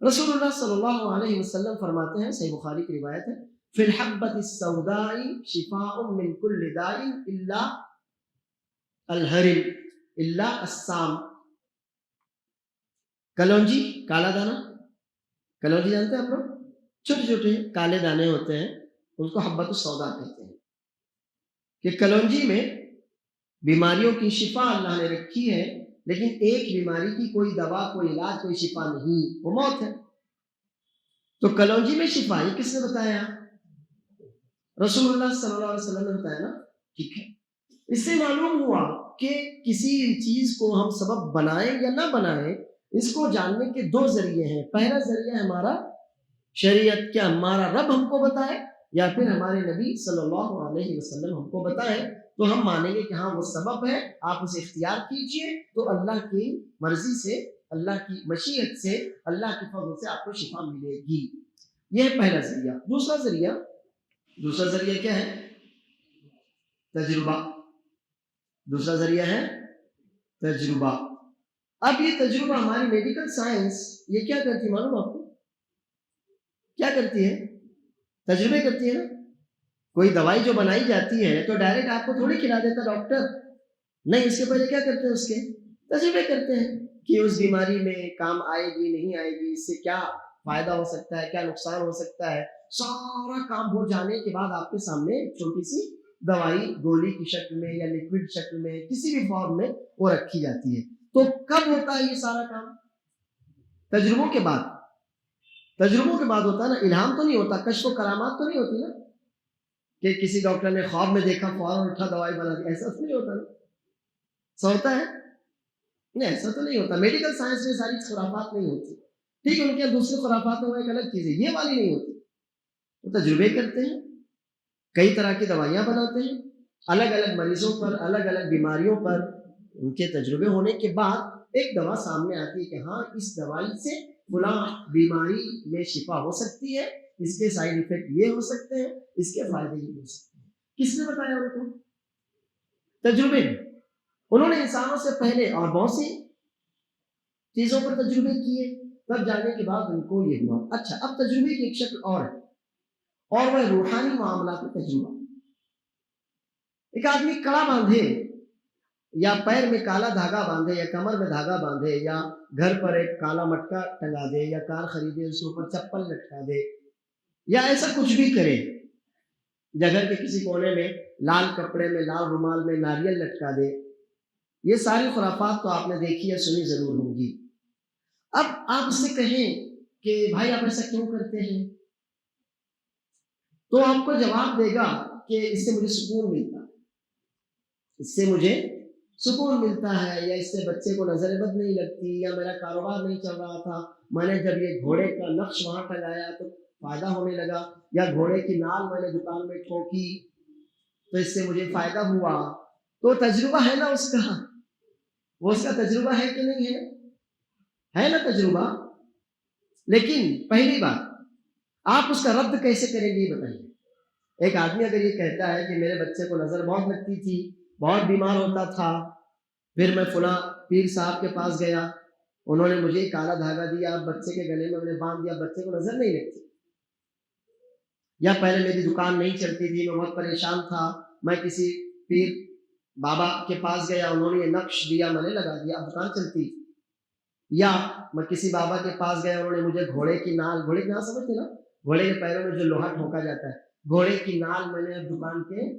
رسول اللہ صلی اللہ علیہ وسلم فرماتے ہیں، صحیح بخاری کی روایت ہے، فی الحبۃ السوداء شفاء من کل داء الا الہرم الا السام. کلونجی، کالا دانا، کلونجی جانتے ہیں آپ لوگ؟ چھوٹے چھوٹے کالے دانے ہوتے ہیں، ان کو حبۃ السودا کہتے ہیں. کہ کلونجی میں بیماریوں کی شفا اللہ نے رکھی ہے، لیکن ایک بیماری کی کوئی دوا، کوئی علاج، کوئی شفا نہیں، وہ موت ہے. تو کلونجی میں شفا یہ کس نے بتایا؟ رسول اللہ صلی اللہ علیہ وسلم نے بتایا نا. ٹھیک ہے. اس سے معلوم ہوا کہ کسی چیز کو ہم سبب بنائیں یا نہ بنائیں، اس کو جاننے کے دو ذریعے ہیں. پہلا ذریعہ ہے ہمارا شریعت، کیا ہمارا رب ہم کو بتائے، یا پھر ہمارے نبی صلی اللہ علیہ وسلم ہم کو بتائیں تو ہم مانیں گے کہ ہاں وہ سبب ہے، آپ اسے اختیار کیجئے تو اللہ کی مرضی سے، اللہ کی مشیت سے، اللہ کے فضل سے آپ کو شفا ملے گی۔ یہ پہلا ذریعہ۔ دوسرا ذریعہ کیا ہے؟ تجربہ۔ دوسرا ذریعہ ہے تجربہ۔ اب یہ تجربہ ہماری میڈیکل سائنس یہ کیا کرتی ہے معلوم آپ کو؟ کیا کرتی ہے؟ تجربے کرتی ہے نا۔ کوئی دوائی جو بنائی جاتی ہے تو ڈائریکٹ آپ کو تھوڑی کھلا دیتا ڈاکٹر، نہیں، اس کے پہلے کیا کرتے ہیں؟ اس کے تجربے کرتے ہیں کہ اس بیماری میں کام آئے گی نہیں آئے گی، اس سے کیا فائدہ ہو سکتا ہے، کیا نقصان ہو سکتا ہے۔ سارا کام ہو جانے کے بعد آپ کے سامنے ایک چھوٹی سی دوائی گولی کی شکل میں یا لکوڈ شکل میں کسی بھی فارم میں وہ رکھی جاتی ہے۔ تو کب ہوتا ہے یہ سارا کام؟ تجربوں کے بعد۔ تجربوں کے بعد ہوتا ہے نا، الہام تو نہیں ہوتا، کشف و کرامات تو نہیں ہوتی نا کہ کسی ڈاکٹر نے خواب میں دیکھا فوراً اٹھا دوائی بنا دی، ایسا تو نہیں ہوتا نا۔ ایسا ہوتا ہے؟ نہیں، ایسا تو نہیں ہوتا۔ میڈیکل سائنس میں ساری خرافات نہیں ہوتی، ٹھیک ہے، ان کے دوسرے خرافات میں وہ ایک الگ چیز ہے، یہ والی نہیں ہوتی۔ وہ تجربے کرتے ہیں، کئی طرح کی دوائیاں بناتے ہیں، الگ الگ مریضوں پر، الگ الگ بیماریوں پر ان کے تجربے ہونے کے بعد ایک دوا سامنے آتی ہے کہ ہاں اس دوائی سے فلاں بیماری میں شفا ہو سکتی ہے، اس کے سائیڈ ایفیکٹ یہ ہو سکتے ہیں، اس کے فائدے یہ ہو سکتے ہیں۔ کس نے بتایا ان کو؟ تجربے۔ انہوں نے انسانوں سے پہلے اور بہت سی چیزوں پر تجربے کیے، تب جانے کے بعد ان کو یہ ہوا۔ اچھا، اب تجربے کی ایک شکل اور ہے، اور وہ روحانی معاملات کا تجربہ۔ ایک آدمی کڑا باندھے یا پیر میں کالا دھاگا باندھے یا کمر میں دھاگا باندھے یا گھر پر ایک کالا مٹکا ٹنگا دے یا کار خریدے اس کے اوپر چپل لٹکا دے یا ایسا کچھ بھی کرے، یا گھر کے کسی کونے میں لال کپڑے میں، لال رومال میں ناریل لٹکا دے، یہ ساری خرافات تو آپ نے دیکھی یا سنی ضرور ہوگی۔ اب آپ اس سے کہیں کہ بھائی آپ ایسا کیوں کرتے ہیں، تو آپ کو جواب دے گا کہ اس سے مجھے سکون ملتا ہے، اس سے مجھے سکون ملتا ہے، یا اس سے بچے کو نظر بد نہیں لگتی، یا میرا کاروبار نہیں چل رہا تھا، میں نے جب یہ گھوڑے کا نقش وہاں ٹنگایا تو فائدہ ہونے لگا، یا گھوڑے کی نال میں نے دکان میں ٹھوکی تو اس سے مجھے فائدہ ہوا۔ تو تجربہ ہے نا اس کا، وہ اس کا تجربہ ہے کہ نہیں ہے نا تجربہ۔ لیکن پہلی بات، آپ اس کا رد کیسے کریں گے یہ بتائیے۔ ایک آدمی اگر یہ کہتا ہے کہ میرے بچے کو نظر بہت لگتی تھی، بہت بیمار ہوتا تھا، پھر میں فلاں پیر صاحب کے پاس گیا، انہوں نے مجھے کالا دھاگا دیا، بچے کے گلے میں نے باندھ دیا، بچے کو نظر نہیں لگتی، یا پہلے میری دکان نہیں چلتی تھی، میں بہت پریشان تھا، میں کسی پیر بابا کے پاس گیا، انہوں نے یہ نقش دیا، میں نے لگا دیا، اب دکان چلتی۔ یا میں کسی بابا کے پاس گیا، انہوں نے مجھے گھوڑے کی نال، گھوڑے کی نال سمجھتے نا، گھوڑے کے پیروں میں جو لوہا ٹھوکا جاتا ہے، گھوڑے کی نال میں نے دکان کے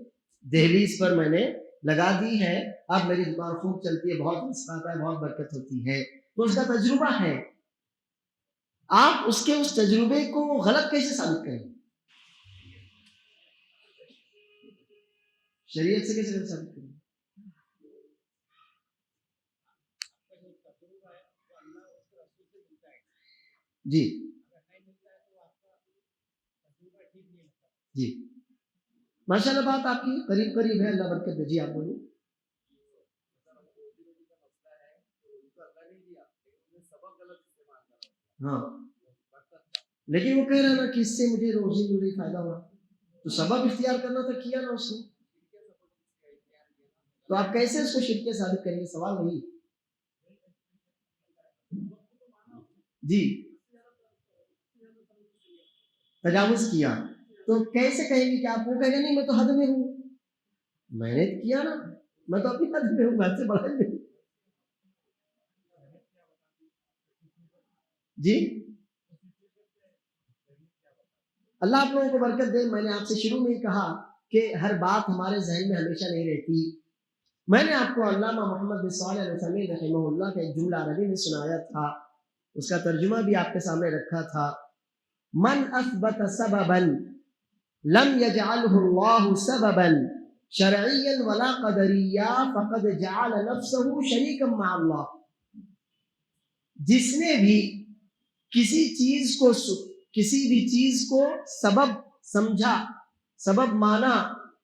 دہلیز پر میں نے لگا دی ہے، اب میری دکان خوب چلتی ہے، بہت رزق آتا ہے، بہت برکت ہوتی ہے۔ تو اس کا تجربہ ہے۔ آپ اس کے اس تجربے کو غلط کیسے ثابت کریں گے؟ شریعت سے کیسے ثابت کریں گے؟ جی جی، ماشاء اللہ، بات آپ کی قریب قریب ہے، اللہ برکت دے۔ جی آپ بولیے۔ ہاں، لیکن وہ کہہ رہا نا کہ اس سے مجھے روزی ملی، فائدہ ہوا، تو سبب اختیار کرنا تھا، کیا نا اس نے، تو آپ کیسے اس کو شرک ثابت کریں گے؟ سوال نہیں۔ جی، تجاوز کیا تو کیسے کہیں گے کہ آپ کو کہے گا نہیں میں تو حد میں ہوں، میں نے کیا نا، میں تو اپنی حد میں ہوں، حد سے بڑا نہیں۔ جی، اللہ آپ لوگوں کو برکت دے۔ میں نے آپ سے شروع میں ہی کہا کہ ہر بات ہمارے ذہن میں ہمیشہ نہیں رہتی۔ میں نے آپ کو علامہ محمد بن صالح العثیمین رحمہ اللہ کا ایک جملہ عربی میں سنایا تھا، اس کا ترجمہ بھی آپ کے سامنے رکھا تھا۔ من اثبت سببا لم يجعله اللہ سببا شرعیا ولا قدریا فقد جعل نفسه شریکا مع اللہ۔ جس نے بھی کسی بھی چیز کو سبب سمجھا سبب مانا،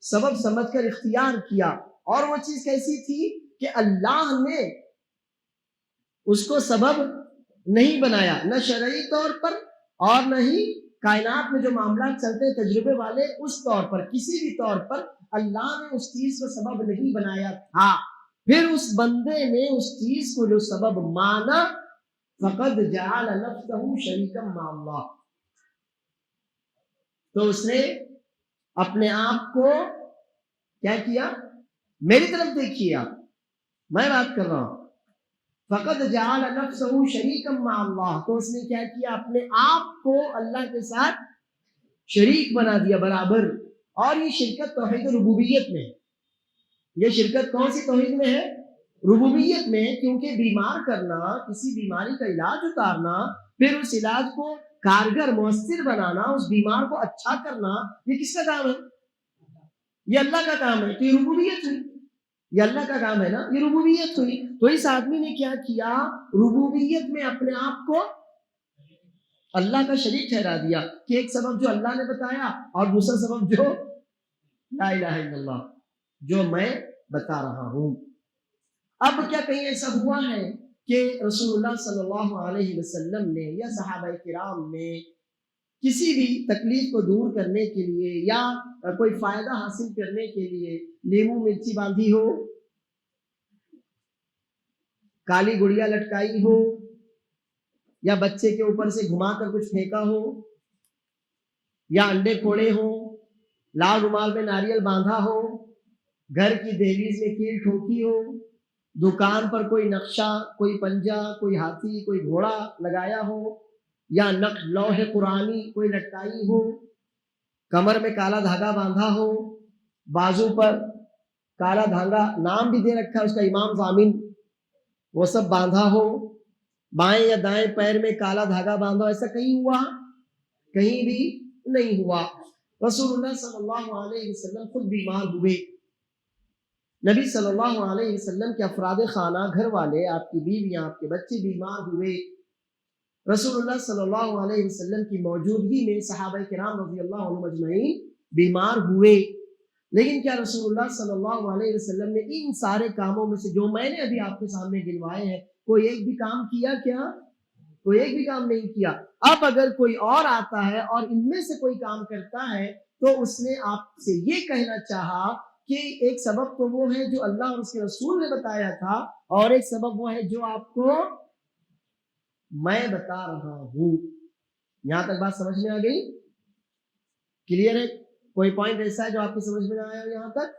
سبب سمجھ کر اختیار کیا، اور وہ چیز کیسی تھی کہ اللہ نے اس کو سبب نہیں بنایا، نہ شرعی طور پر اور نہ ہی کائنات میں جو معاملات چلتے ہیں تجربے والے اس طور پر، کسی بھی طور پر اللہ نے اس چیز کو سبب نہیں بنایا تھا۔ پھر اس بندے نے اس چیز کو جو سبب مانا، فقد جعل نفسه شریکا مع اللہ، تو اس نے اپنے آپ کو کیا کیا؟ میری طرف دیکھیے آپ، میں بات کر رہا ہوں، فقد جعل نفسه شریکا مع اللہ، تو اس نے کیا کیا؟ اپنے آپ کو اللہ کے ساتھ شریک بنا دیا، برابر۔ اور یہ شرکت توحید ربوبیت میں ہے، یہ شرکت کون سی توحید میں ہے؟ ربوبیت میں، کیونکہ بیمار کرنا، کسی بیماری کا علاج اتارنا، پھر اس علاج کو کارگر مؤثر بنانا، اس بیمار کو اچھا کرنا، یہ کس کا کام ہے؟ یہ اللہ کا کام ہے، تو یہ ربوبیت ہوئی، یہ اللہ کا کام ہے نا، یہ ربوبیت ہوئی۔ تو اس آدمی نے کیا کیا؟ ربوبیت میں اپنے آپ کو اللہ کا شریک ٹھہرا دیا، کہ ایک سبب جو اللہ نے بتایا اور دوسرا سبب جو لا الہ الا اللہ، جو میں بتا رہا ہوں۔ اب کیا کہیں ایسا ہوا ہے کہ رسول اللہ صلی اللہ علیہ وسلم نے یا صحابہ کرام نے کسی بھی تکلیف کو دور کرنے کے لیے یا کوئی فائدہ حاصل کرنے کے لیے لیمو مرچی باندھی ہو، کالی گڑیا لٹکائی ہو، یا بچے کے اوپر سے گھما کر کچھ پھینکا ہو، یا انڈے پھوڑے ہوں، لال رومال میں ناریل باندھا ہو، گھر کی دہلیز میں کیل ٹھوکی ہو، دکان پر کوئی نقشہ، کوئی پنجہ، کوئی ہاتھی، کوئی گھوڑا لگایا ہو، یا لوح قرآنی کوئی لٹکائی ہو، کمر میں کالا دھاگا باندھا ہو، بازو پر کالا دھاگا، نام بھی دے رکھا ہے اس کا امام ضامن، وہ سب باندھا ہو، بائیں یا دائیں پیر میں کالا دھاگا باندھا، ایسا کہیں ہوا؟ کہیں بھی نہیں ہوا۔ رسول اللہ صلی اللہ علیہ وسلم خود بیمار ہوئے، نبی صلی اللہ علیہ وسلم کے افراد خانہ، گھر والے، آپ کی بیویاں، آپ کے بچے بیمار ہوئے، رسول اللہ صلی اللہ علیہ وسلم کی موجودگی میں صحابہ کرام رضی اللہ عنہم اجمعین بیمار ہوئے، لیکن کیا رسول اللہ صلی اللہ علیہ وسلم نے ان سارے کاموں میں سے جو میں نے ابھی آپ کے سامنے گنوائے ہیں کوئی ایک بھی کام کیا؟ کیا کوئی ایک بھی کام نہیں کیا؟ اب اگر کوئی اور آتا ہے اور ان میں سے کوئی کام کرتا ہے تو اس نے آپ سے یہ کہنا چاہا کہ ایک سبب تو وہ ہے جو اللہ اور اس کے رسول نے بتایا تھا، اور ایک سبب وہ ہے جو آپ کو میں بتا رہا ہوں۔ یہاں تک بات سمجھ میں آ گئی؟ کلیئر ہے؟ کوئی پوائنٹ ایسا ہے جو آپ کی سمجھ میں نہ آیا یہاں تک؟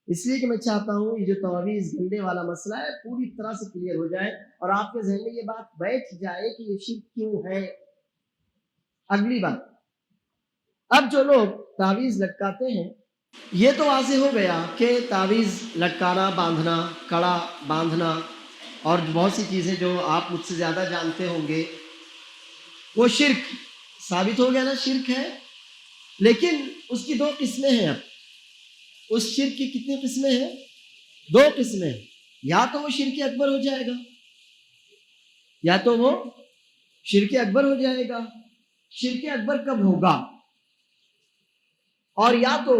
اس لیے کہ میں چاہتا ہوں یہ جو تعویذ گنڈے والا مسئلہ ہے پوری طرح سے کلیئر ہو جائے اور آپ کے ذہن میں یہ بات بیٹھ جائے کہ یہ شرک کیوں ہے۔ اگلی بات، اب جو لوگ تعویذ لٹکاتے ہیں، یہ تو واضح ہو گیا کہ تعویذ لٹکانا، باندھنا، کڑا باندھنا اور بہت سی چیزیں جو آپ مجھ سے زیادہ جانتے ہوں گے، وہ شرک ثابت ہو گیا نا، شرک ہے۔ لیکن اس کی دو قسمیں ہیں۔ اب اس شرک کی کتنی قسمیں ہیں؟ دو قسمیں ہیں۔ یا تو وہ شرک اکبر ہو جائے گا، یا تو وہ شرک اکبر ہو جائے گا۔ شرک اکبر کب ہوگا؟ اور یا تو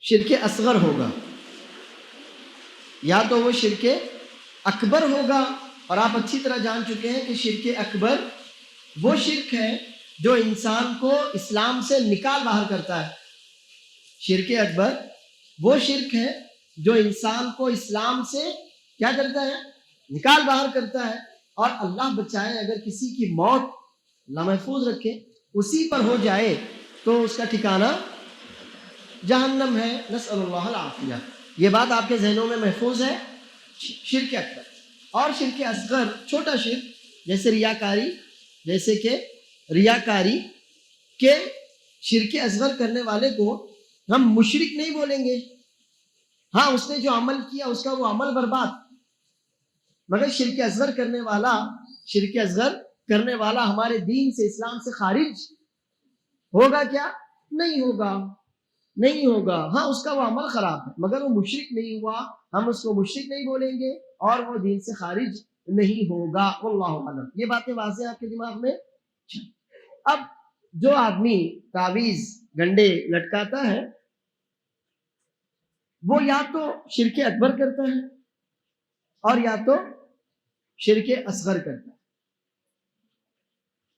شرک اصغر ہوگا، یا تو وہ شرک اکبر ہوگا۔ اور آپ اچھی طرح جان چکے ہیں کہ شرک اکبر وہ شرک ہے جو انسان کو اسلام سے نکال باہر کرتا ہے۔ شرک اکبر وہ شرک ہے جو انسان کو اسلام سے کیا کرتا ہے؟ نکال باہر کرتا ہے۔ اور اللہ بچائے اگر کسی کی موت، اللہ محفوظ رکھے، اسی پر ہو جائے تو اس کا ٹھکانہ جہنم ہے، نسأل اللہ العافیہ۔ یہ بات آپ کے ذہنوں میں محفوظ ہے؟ شرک اکبر اور شرک اصغر، چھوٹا شرک، جیسے ریاکاری، جیسے کہ ریاکاری کے شرک اصغر کرنے والے کو ہم مشرک نہیں بولیں گے، ہاں اس نے جو عمل کیا اس کا وہ عمل برباد، مگر شرک اصغر کرنے والا ہمارے دین سے، اسلام سے خارج ہوگا کیا؟ نہیں ہوگا، نہیں ہوگا۔ ہاں اس کا وہ عمل خراب ہے مگر وہ مشرک نہیں ہوا، ہم اس کو مشرک نہیں بولیں گے اور وہ دین سے خارج نہیں ہوگا۔ واللہ اعلم۔ یہ باتیں واضح آپ کے دماغ میں؟ اب جو آدمی تعویذ گنڈے لٹکاتا ہے وہ یا تو شرک اکبر کرتا ہے اور یا تو شرک اصغر کرتا ہے۔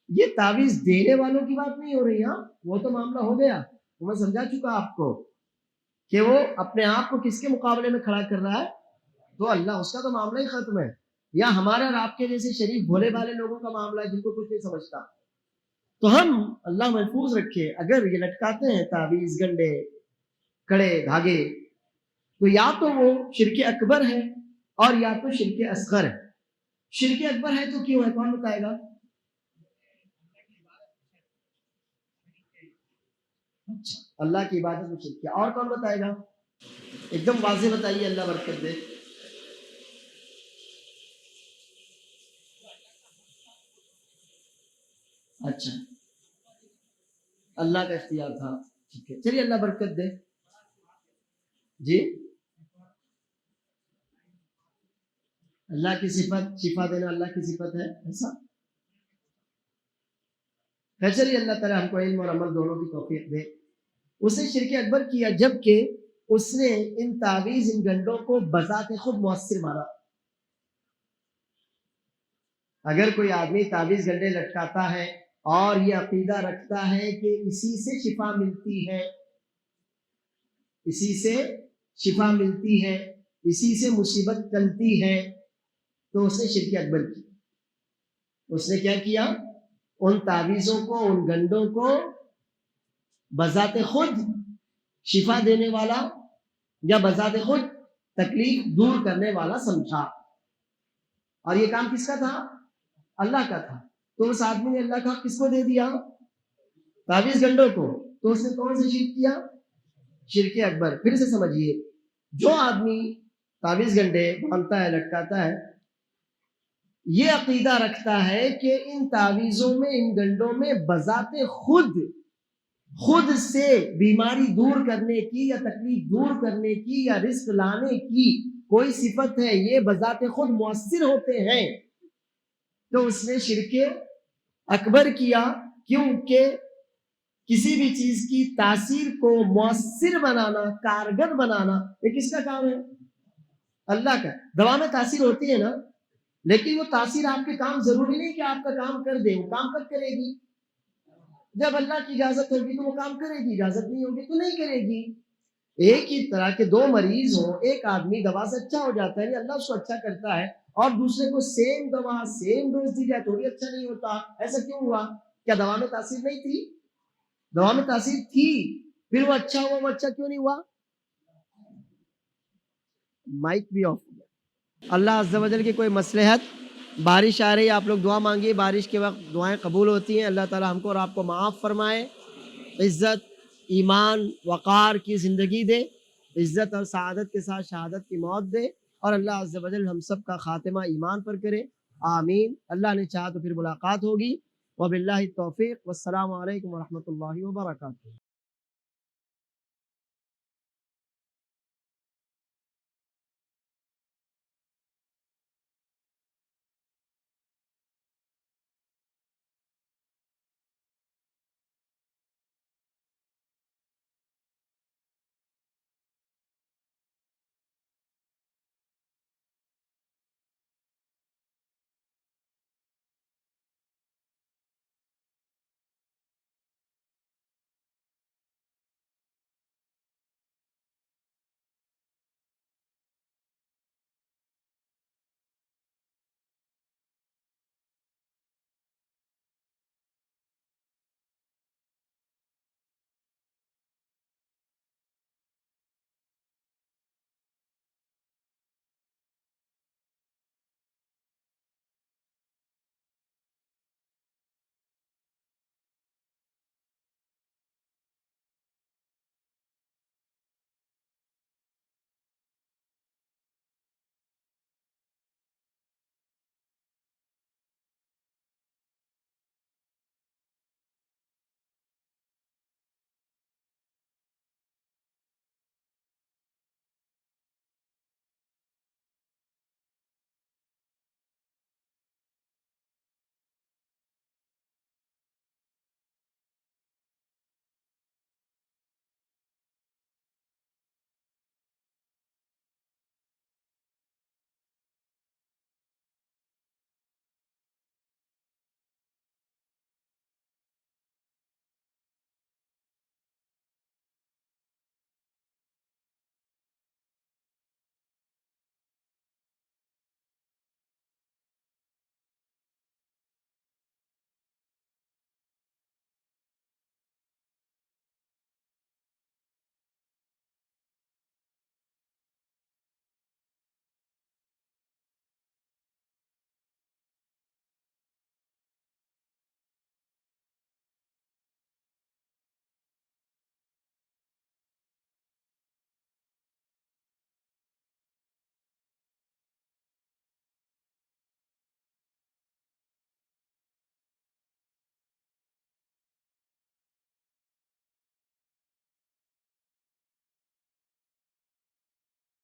یہ تعویذ دینے والوں کی بات نہیں ہو رہی، ہاں وہ تو معاملہ ہو گیا، تو میں سمجھا چکا آپ کو کہ وہ اپنے آپ کو کس کے مقابلے میں کھڑا کر رہا ہے، تو اللہ، اس کا تو معاملہ ہی ختم ہے۔ یا ہمارے اور آپ کے جیسے شریف بھولے والے لوگوں کا معاملہ ہے جن کو کچھ نہیں سمجھتا۔ تو ہم اللہ محفوظ رکھے اگر یہ لٹکاتے ہیں تعویذ گنڈے کڑے دھاگے، تو یا تو وہ شرک اکبر ہے اور یا تو شرک اصغر ہے۔ شرک اکبر ہے تو کیوں ہے، کون بتائے گا؟ اچھا، اللہ کی عبادت میں شرک کیا، اور کون بتائے گا؟ ایک دم واضح بتائیے، اللہ برکت دے۔ اچھا، اللہ کا اختیار تھا، ٹھیک ہے، چلیے اللہ برکت دے۔ جی، اللہ کی صفت شفا دینا اللہ کی صفت ہے، ایسا؟ چلیے اللہ تعالیٰ ہم کو علم اور عمل دونوں کی توفیق دے۔ اس نے شرک اکبر کیا جبکہ اس نے ان تعویذ ان گنڈوں کو بذات خود مؤثر مانا۔ اگر کوئی آدمی تعویذ گنڈے لٹکاتا ہے اور یہ عقیدہ رکھتا ہے کہ اسی سے شفا ملتی ہے، اسی سے شفا ملتی ہے، اسی سے مصیبت ٹلتی ہے، تو اس نے شرک اکبر کی۔ اس نے کیا کیا؟ ان تعویذوں کو، ان گنڈوں کو بذات خود شفا دینے والا یا بذات خود تکلیف دور کرنے والا سمجھا، اور یہ کام کس کا تھا؟ اللہ کا تھا۔ تو اس آدمی نے اللہ کا حق کس کو دے دیا؟ تعویذ گنڈوں کو۔ تو اس نے کون سے شرک کیا؟ شرک اکبر۔ پھر سے سمجھیے، جو آدمی تعویذ گنڈے باندھتا ہے، لٹکاتا ہے، یہ عقیدہ رکھتا ہے کہ ان تعویذوں میں، ان گنڈوں میں بذات خود سے بیماری دور کرنے کی یا تکلیف دور کرنے کی یا رزق لانے کی کوئی صفت ہے، یہ بذات خود مؤثر ہوتے ہیں، تو اس نے شرک اکبر کیا۔ کیونکہ کسی بھی چیز کی تاثیر کو مؤثر بنانا، کارگر بنانا، یہ کس کا کام ہے؟ اللہ کا۔ دوا میں تاثیر ہوتی ہے نا، لیکن وہ تاثیر آپ کے کام ضروری نہیں کہ آپ کا کام کر دے، وہ کام کب کرے گی؟ جب اللہ کی اجازت ہوگی تو وہ کام کرے گی، اجازت نہیں ہوگی تو نہیں کرے گی۔ ایک ہی طرح کے دو مریض ہوں، ایک آدمی دوا سے اچھا ہو جاتا ہے، یعنی اللہ اس کو اچھا کرتا ہے، اور دوسرے کو سیم دوا سیم ڈوز دی جائے تو بھی اچھا نہیں ہوتا، ایسا کیوں ہوا؟ کیا دوا میں تاثیر نہیں تھی؟ دوا میں تاثیر تھی، پھر وہ اچھا ہوا، وہ اچھا کیوں نہیں ہوا؟ مائک بھی آف۔ اللہ عز و جل کی کوئی مصلحت، بارش آ رہی ہے، آپ لوگ دعا مانگیے، بارش کے وقت دعائیں قبول ہوتی ہیں۔ اللہ تعالی ہم کو اور آپ کو معاف فرمائے، عزت، ایمان، وقار کی زندگی دے، عزت اور سعادت کے ساتھ شہادت کی موت دے، اور اللہ عز و جل ہم سب کا خاتمہ ایمان پر کرے، آمین۔ اللہ نے چاہا تو پھر ملاقات ہوگی، وباللہ التوفیق، والسلام علیکم ورحمۃ اللہ وبرکاتہ۔